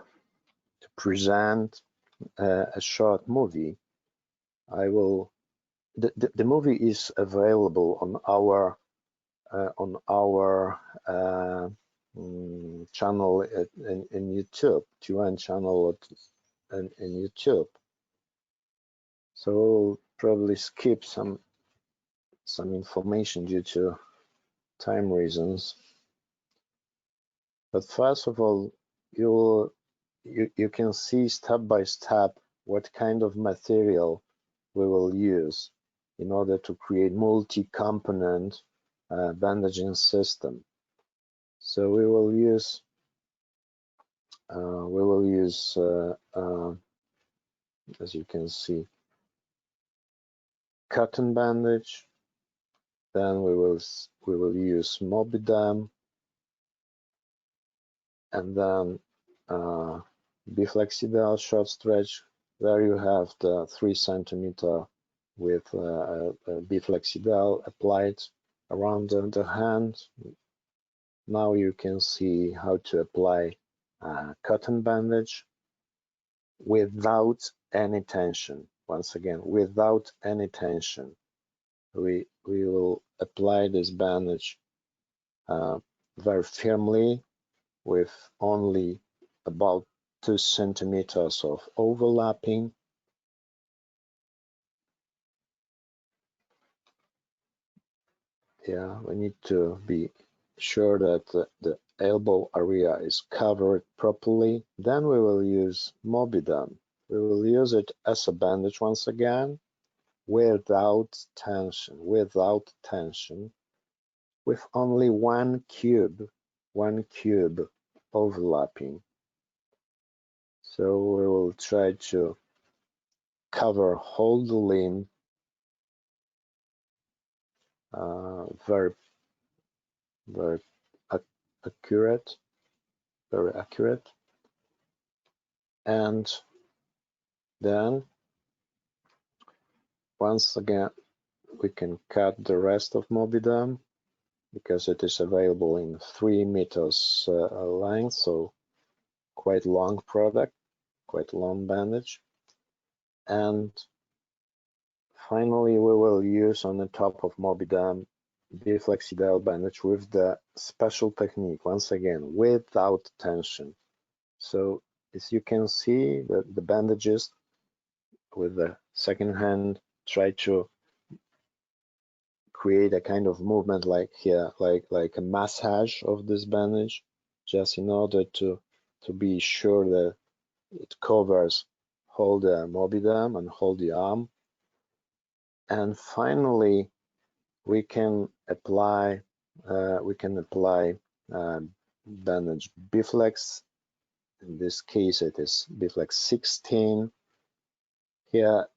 present a short movie. The movie is available on our channel in YouTube, TUN channel in YouTube. So we'll probably skip some information due to time reasons. But first of all, you can see step by step what kind of material we will use in order to create multi-component bandaging system. So we will use as you can see, cotton bandage. Then we will use Mobiderm, and then biflexidial short stretch. There you have the 3 centimeter with biflexidial applied around the hand. Now you can see how to apply cotton bandage without any tension. Once again, without any tension. We will apply this bandage very firmly with only about 2 centimeters of overlapping. Yeah, we need to be sure that the elbow area is covered properly. Then we will use Mobiderm. We will use it as a bandage once again, without tension, with only one cube overlapping. So we will try to cover whole the limb very accurate, and then once again we can cut the rest of Mobiderm because it is available in 3 meters length, so quite long product, quite long bandage. And finally we will use on the top of Mobiderm biflexidial bandage with the special technique, once again without tension. So as you can see, the bandages with the second hand try to create a kind of movement like here, like a massage of this bandage, just in order to be sure that it covers whole the Mobiderm and whole the arm. And finally, we can apply bandage Biflex. In this case, it is Biflex 16. Here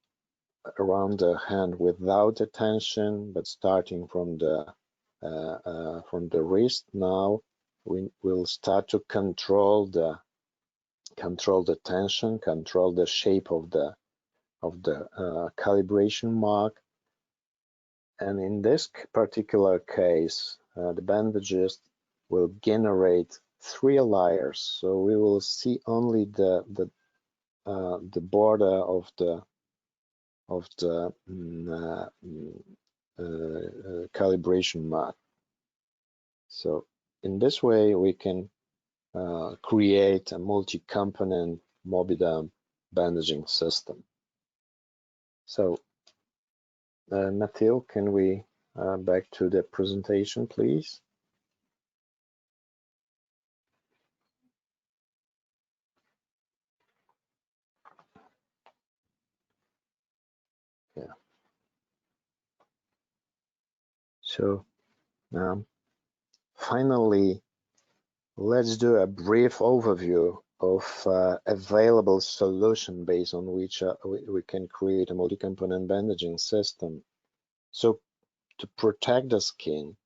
around the hand without the tension, but starting from the wrist. Now we will start to control the tension, control the shape of the calibration mark. And in this particular case, the bandages will generate 3 layers. So we will see only the border of the calibration mark. So in this way, we can create a multi-component Mobiderm bandaging system. So, Matthew, can we back to the presentation, please? Yeah. So, finally, let's do a brief overview of available solution based on which we can create a multi-component bandaging system. So to protect the skin,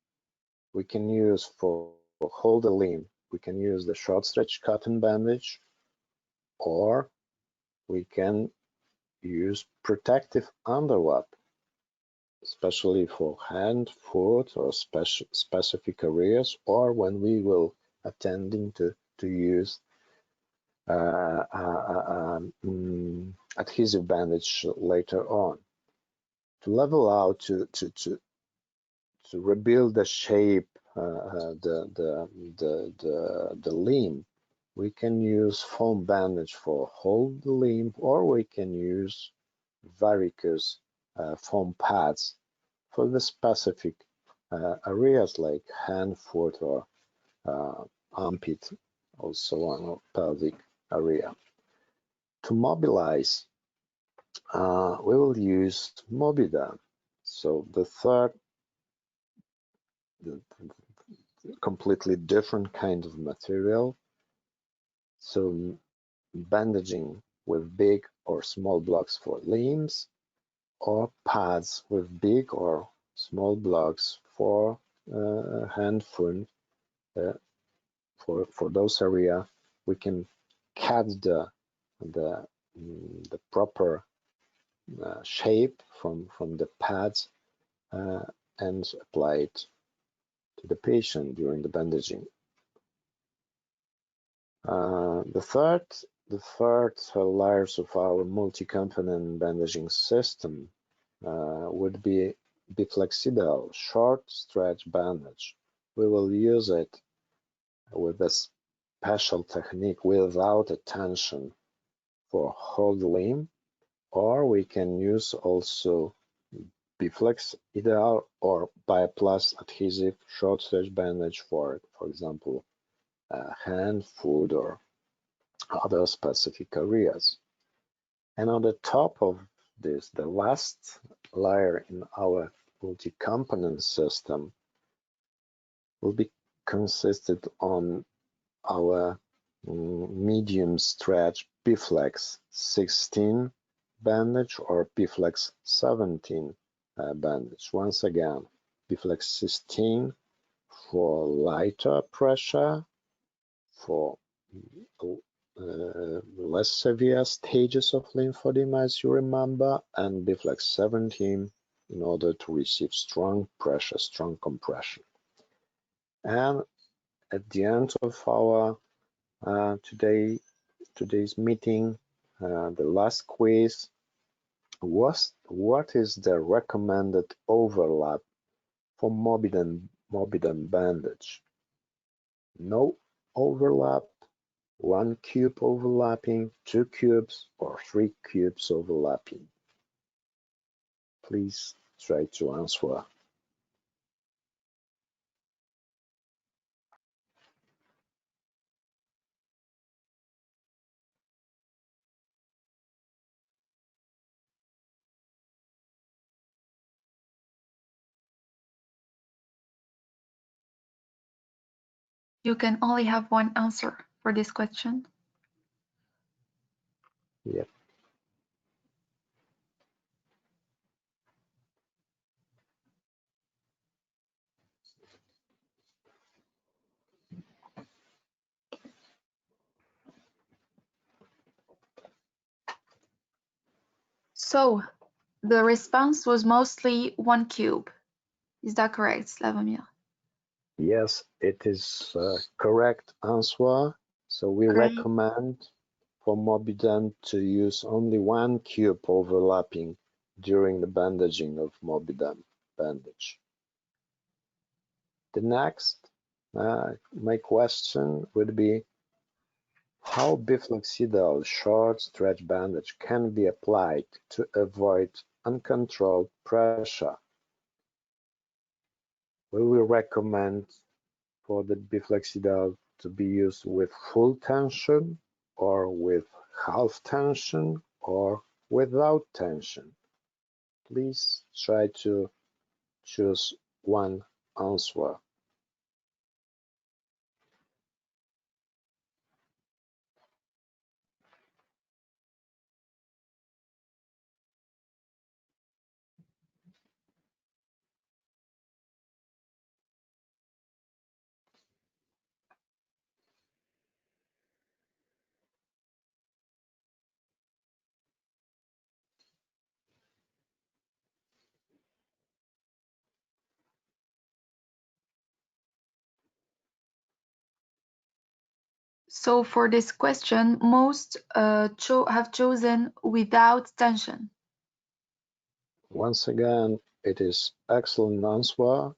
we can use for hold the limb, we can use the short stretch cotton bandage, or we can use protective underwrap, especially for hand, foot, or specific areas, or when we will attending to use adhesive bandage later on. To level out, to rebuild the shape, the limb, we can use foam bandage for hold the limb, or we can use varicose foam pads for the specific areas like hand, foot, or armpit, also on pelvic area. To mobilize, we will use Mobiderm. So the third, completely different kind of material. So bandaging with big or small blocks for limbs, or pads with big or small blocks for hand, foot, for those area, we can cut the proper shape from the pads and apply it to the patient during the bandaging. The third layers of our multi-component bandaging system would be Biflexidyl short stretch bandage. We will use it with a special technique without a tension for whole limb, or we can use also Biflexidyl or Bioplast adhesive short stretch bandage for example, hand, foot, or other specific areas. And on the top of this, the last layer in our multi-component system will be consisted on our medium stretch Biflex 16 bandage or Biflex 17 bandage. Once again, Biflex 16 for lighter pressure, for less severe stages of lymphedema, as you remember, and Biflex 17 in order to receive strong pressure, strong compression. And at the end of our today's meeting, the last quiz was: what is the recommended overlap for Mobiderm bandage? No overlap, 1 cube overlapping, 2 cubes, or 3 cubes overlapping. Please try to answer. You can only have one answer for this question. Yep. So the response was mostly 1 cube. Is that correct, Slavomir? Yes, it is correct answer. So we Great. recommend for Mobiderm to use only 1 cube overlapping during the bandaging of Mobiderm bandage. The next, my question would be, how Biflexidyl short stretch bandage can be applied to avoid uncontrolled pressure? We will recommend for the Biflexidyl to be used with full tension or with half tension or without tension. Please try to choose one answer. So for this question, most have chosen without tension. Once again, it is excellent answer.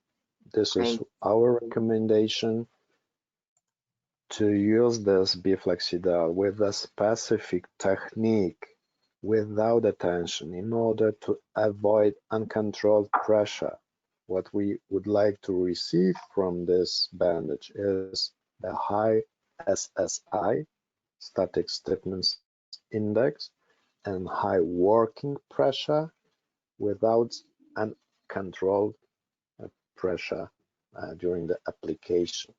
This is our recommendation to use this Biflexidyl with a specific technique without a tension in order to avoid uncontrolled pressure. What we would like to receive from this bandage is a high SSI, static stiffness index, and high working pressure without uncontrolled pressure during the application.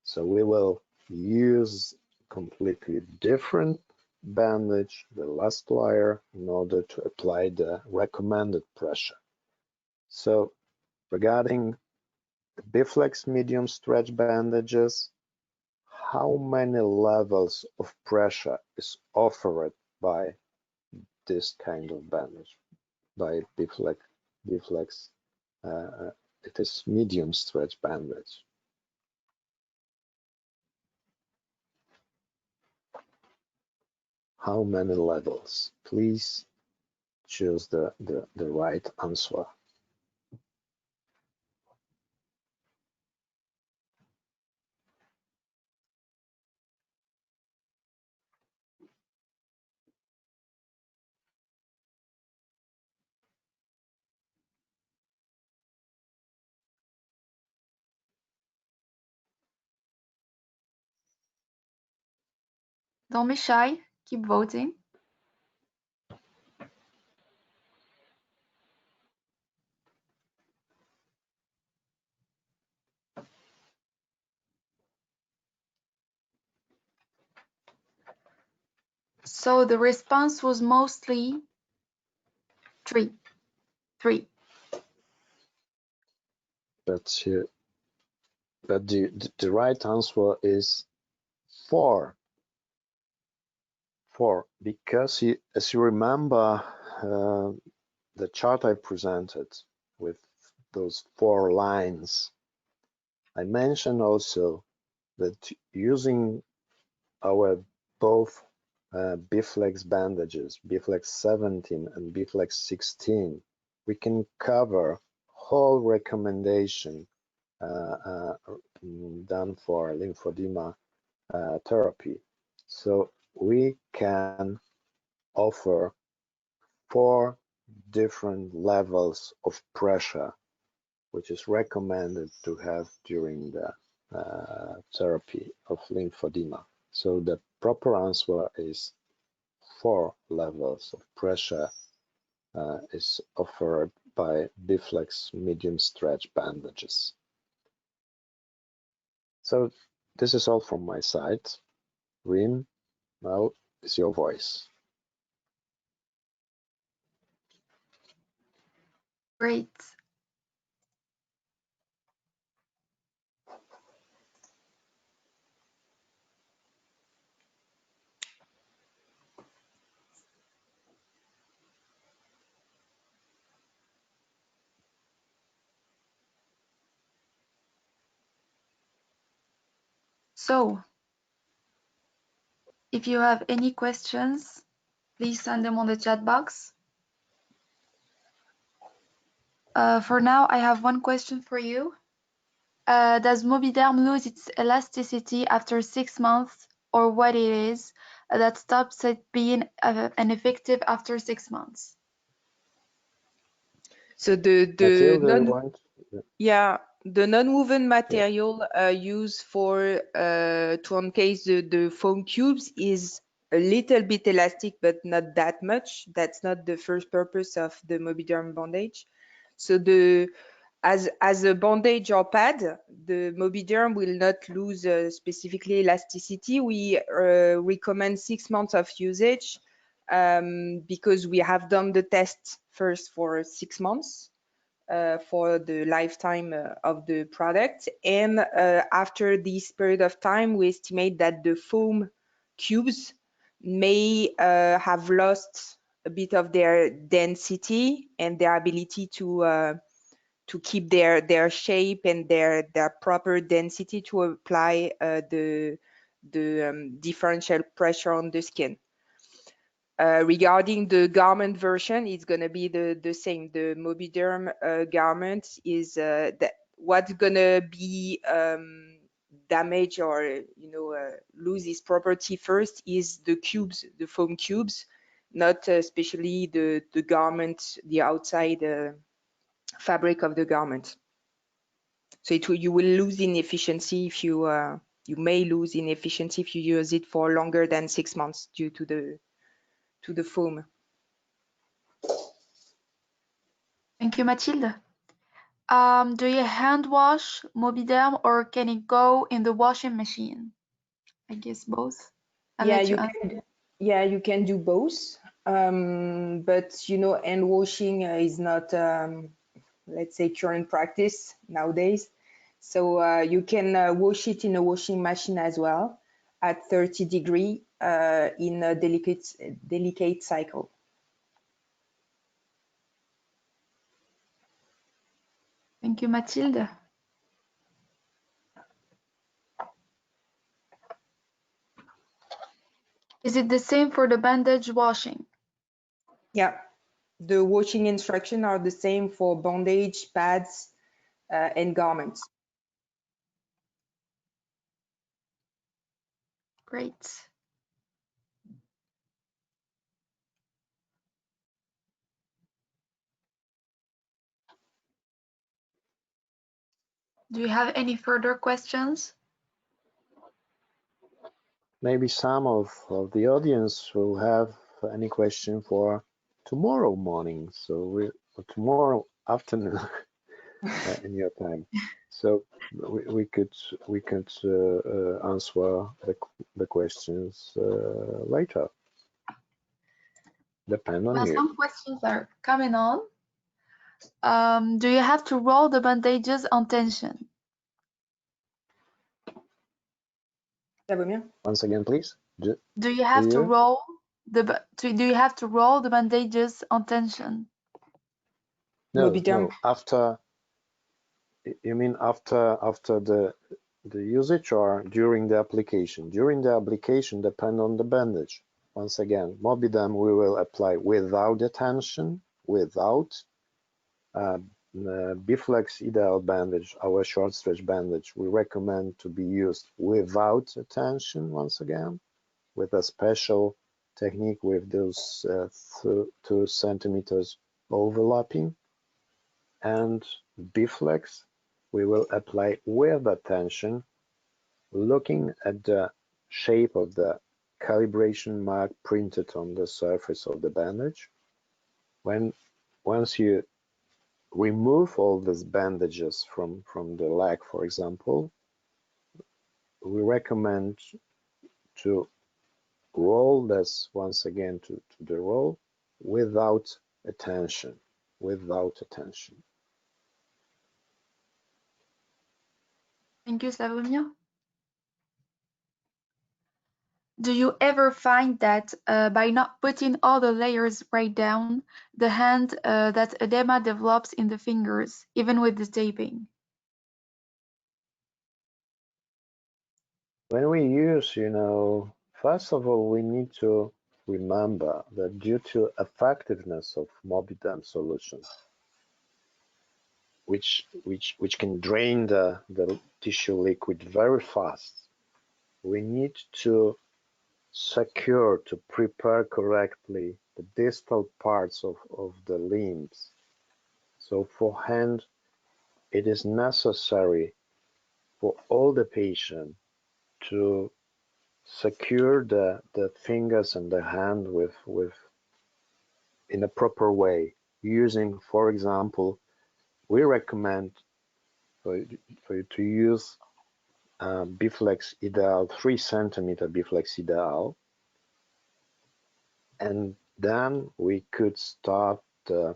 So we will use completely different bandage, the last layer, in order to apply the recommended pressure. So regarding the Biflex medium stretch bandages, how many levels of pressure is offered by this kind of bandage, by Biflex. It is medium stretch bandage. How many levels? Please choose the right answer. Don't be shy, keep voting. So the response was mostly 3. But the right answer is 4. 4, because as you remember, the chart I presented with those 4 lines, I mentioned also that using our both Biflex bandages, Biflex 17 and Biflex 16, we can cover whole recommendation done for lymphedema therapy. So we can offer 4 different levels of pressure, which is recommended to have during the therapy of lymphedema. So the proper answer is 4 levels of pressure is offered by Biflex medium stretch bandages. So this is all from my side. Rim, now is your voice. Great. So, if you have any questions, please send them on the chat box. For now, I have one question for you. Does Mobiderm lose its elasticity after 6 months, or what it is that stops it being ineffective after 6 months? So the non-woven material used for to encase the foam cubes is a little bit elastic, but not that much. That's not the first purpose of the Mobiderm bandage. So as a bandage or pad, the Mobiderm will not lose specifically elasticity. We recommend 6 months of usage because we have done the test first for 6 months. For the lifetime of the product. And after this period of time, we estimate that the foam cubes may have lost a bit of their density and their ability to keep their shape and their proper density to apply the differential pressure on the skin. Regarding the garment version, it's going to be the same. The Mobiderm garment is what's going to be damaged or lose its property first is the cubes, the foam cubes, not especially the garment, the outside fabric of the garment. So you will lose in efficiency if you may lose in efficiency if you use it for longer than 6 months due to the foam. Thank you, Mathilde. Do you hand wash Mobiderm or can it go in the washing machine? I guess both. You can do both. But hand washing is not let's say current practice nowadays. So you can wash it in a washing machine as well at 30 degrees in a delicate cycle. Thank you, Mathilde. Is it the same for the bandage washing? Yeah, the washing instructions are the same for bandage, pads, and garments. Great. Do you have any further questions? Maybe some of the audience will have any question for tomorrow morning, or tomorrow afternoon in your time. So we could answer the questions later. Depend on Well, you. some questions are coming on. Do you have to roll the bandages on tension? Once again, please. Do you have to roll the bandages on tension? No. After, you mean after the usage or during the application? During the application, depend on the bandage. Once again, Mobiderm we will apply without the tension, without Biflex Ideal bandage, our short stretch bandage, we recommend to be used without tension. Once again, with a special technique with those 2 centimeters overlapping. And Biflex we will apply with the tension, looking at the shape of the calibration mark printed on the surface of the bandage. Once you remove all these bandages from the leg, for example, we recommend to roll this once again to the roll without attention. Thank you, Slavomir. Do you ever find that by not putting all the layers right down, the hand that edema develops in the fingers, even with the taping? When we use, first of all, we need to remember that due to effectiveness of Mobiderm solution, which can drain the tissue liquid very fast, we need to prepare correctly the distal parts of the limbs. So for hand, it is necessary for all the patient to secure the fingers and the hand with in a proper way. Using, for example, we recommend for you to use Biflex Ideal 3 centimeter Biflex Ideal, and then we could start the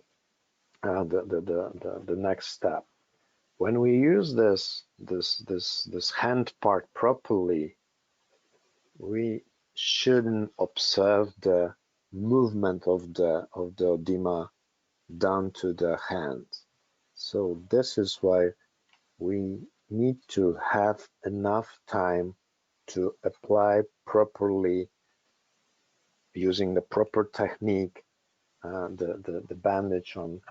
next step. When we use this hand part properly, we shouldn't observe the movement of the edema down to the hand. So this is why we need to have enough time to apply properly, using the proper technique, the bandage on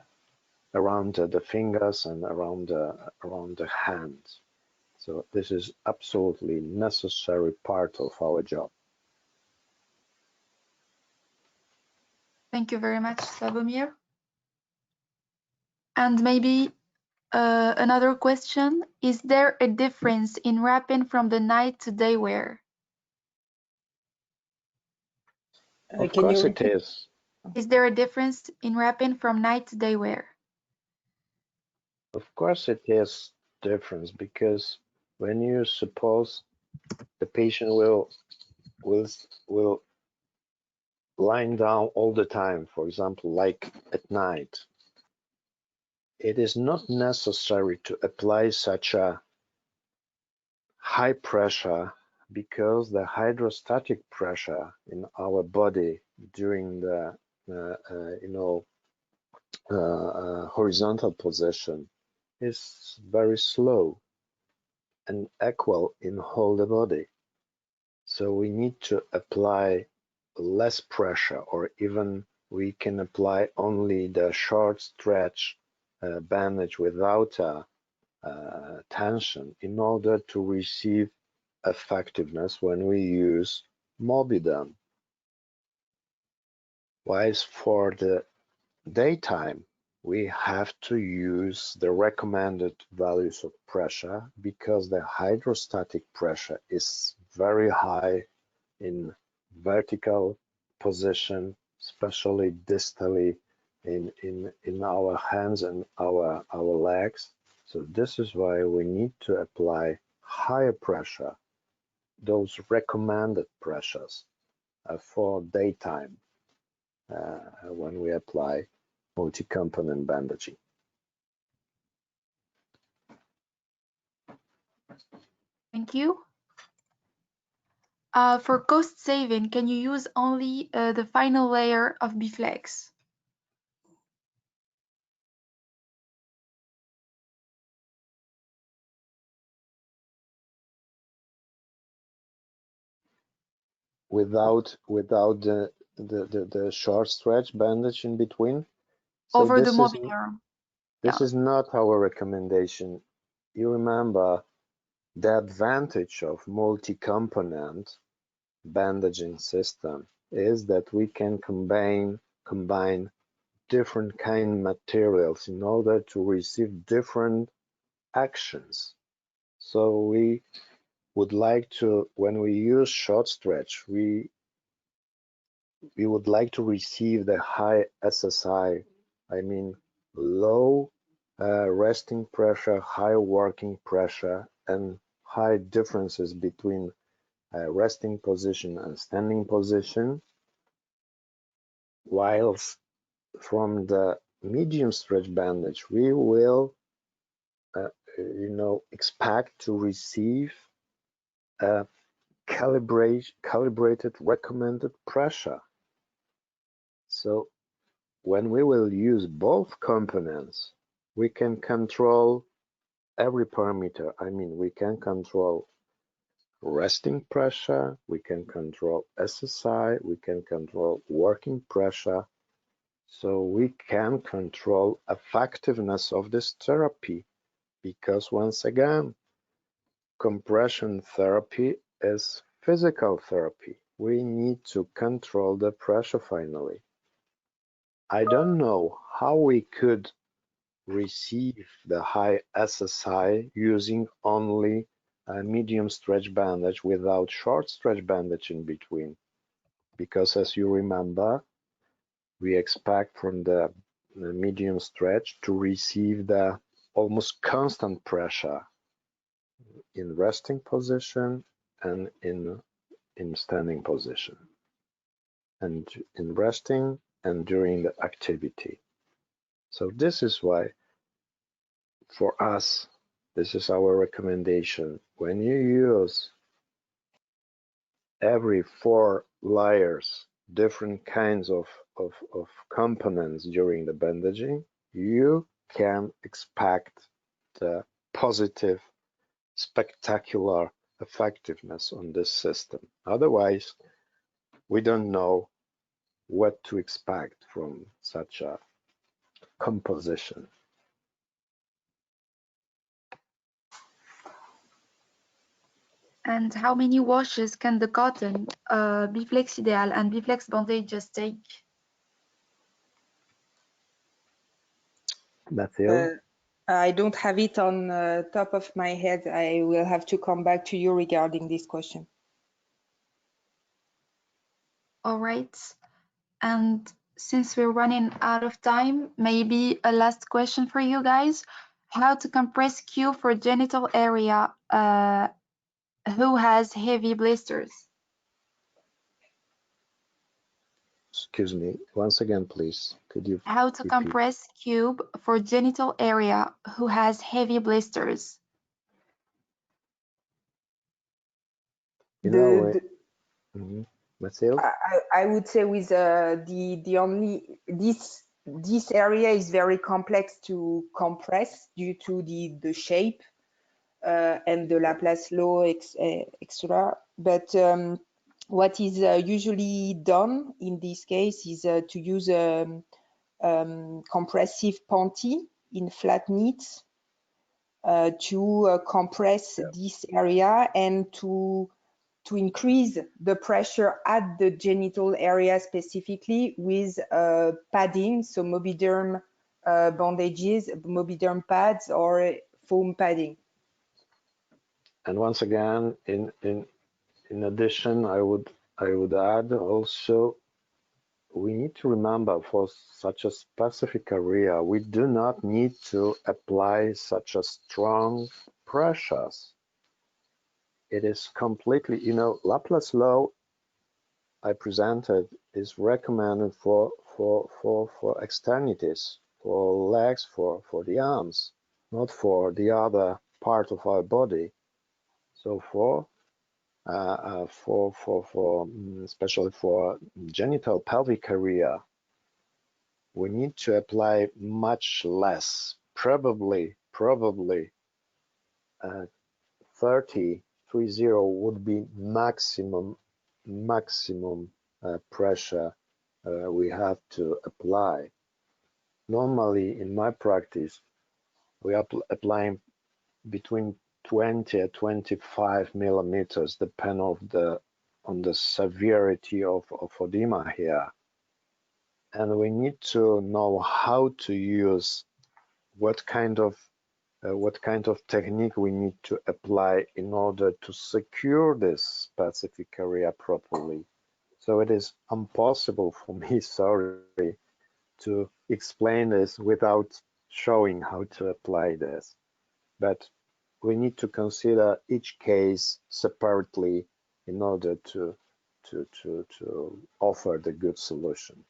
around the fingers and around the hands. So this is absolutely necessary part of our job. Thank you very much, Slavomir. And maybe another question, is there a difference in wrapping from the night to day wear? Of course it is. Is there a difference in wrapping from night to day wear? Of course it is difference, because when you suppose the patient will lying down all the time, for example, like at night, it is not necessary to apply such a high pressure because the hydrostatic pressure in our body during the horizontal position is very slow and equal in whole the body. So we need to apply less pressure, or even we can apply only the short stretch bandage without tension in order to receive effectiveness when we use Mobiderm. Whilst for the daytime, we have to use the recommended values of pressure because the hydrostatic pressure is very high in vertical position, especially distally in our hands and our legs. So this is why we need to apply higher pressure, those recommended pressures for daytime when we apply multi-component bandaging. Thank you. For cost saving, can you use only the final layer of Bflex? Without the short stretch bandage in between. So Over the Mobiderm. This is not our recommendation. You remember the advantage of multi-component bandaging system is that we can combine different kind materials in order to receive different actions. So we would like to, when we use short stretch, we would like to receive the high SSI, I mean low resting pressure, high working pressure, and high differences between resting position and standing position, whilst from the medium stretch bandage we will expect to receive a calibrated recommended pressure. So when we will use both components, we can control every parameter. I mean, we can control resting pressure, we can control SSI, we can control working pressure. So we can control effectiveness of this therapy because once again, compression therapy is physical therapy. We need to control the pressure finally. I don't know how we could receive the high SSI using only a medium stretch bandage without short stretch bandage in between. Because as you remember, we expect from the medium stretch to receive the almost constant pressure in resting position and in standing position, and in resting and during the activity. So this is why for us, this is our recommendation. When you use every 4 layers, different kinds of components during the bandaging, you can expect the positive, spectacular effectiveness on this system. Otherwise, we don't know what to expect from such a composition. And how many washes can the cotton Bflex Ideal and Bflex bandages take? Mathilde? I don't have it on top of my head. I will have to come back to you regarding this question. All right. And since we're running out of time, maybe a last question for you guys. How to compress Q for genital area who has heavy blisters? Excuse me, once again, please. Could you How to repeat? compress cube for genital area who has heavy blisters? Mathilde? I would say with this area is very complex to compress due to the shape and the Laplace law, etc. But what is usually done in this case is to use compressive ponti in flat knits to compress this area and to increase the pressure at the genital area specifically with padding, so Mobiderm bandages, Mobiderm pads, or foam padding. And once again, in addition, I would add also, we need to remember for such a specific area, we do not need to apply such a strong pressures. It is completely, Laplace law I presented is recommended for extremities, for legs, for the arms, not for the other part of our body. So especially for genital pelvic area, we need to apply much less, probably 30 would be maximum pressure we have to apply. Normally in my practice, we are applying between 20 and 25 millimeters, depending on the severity of edema here. And we need to know how to use what kind of technique we need to apply in order to secure this specific area properly. So it is impossible for me, sorry, to explain this without showing how to apply this. But we need to consider each case separately in order to offer the good solution.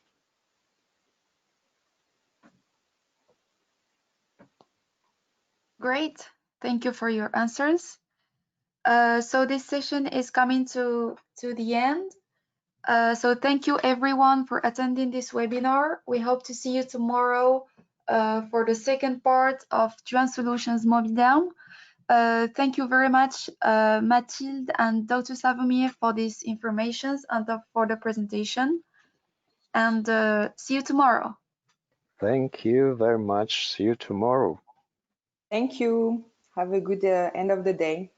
Great. Thank you for your answers. So this session is coming to the end. So thank you everyone for attending this webinar. We hope to see you tomorrow for the second part of Tuan Solutions Mobiderm. Thank you very much, Mathilde and Dr. Savomir, for these informations and for the presentation. And see you tomorrow. Thank you very much. See you tomorrow. Thank you. Have a good end of the day.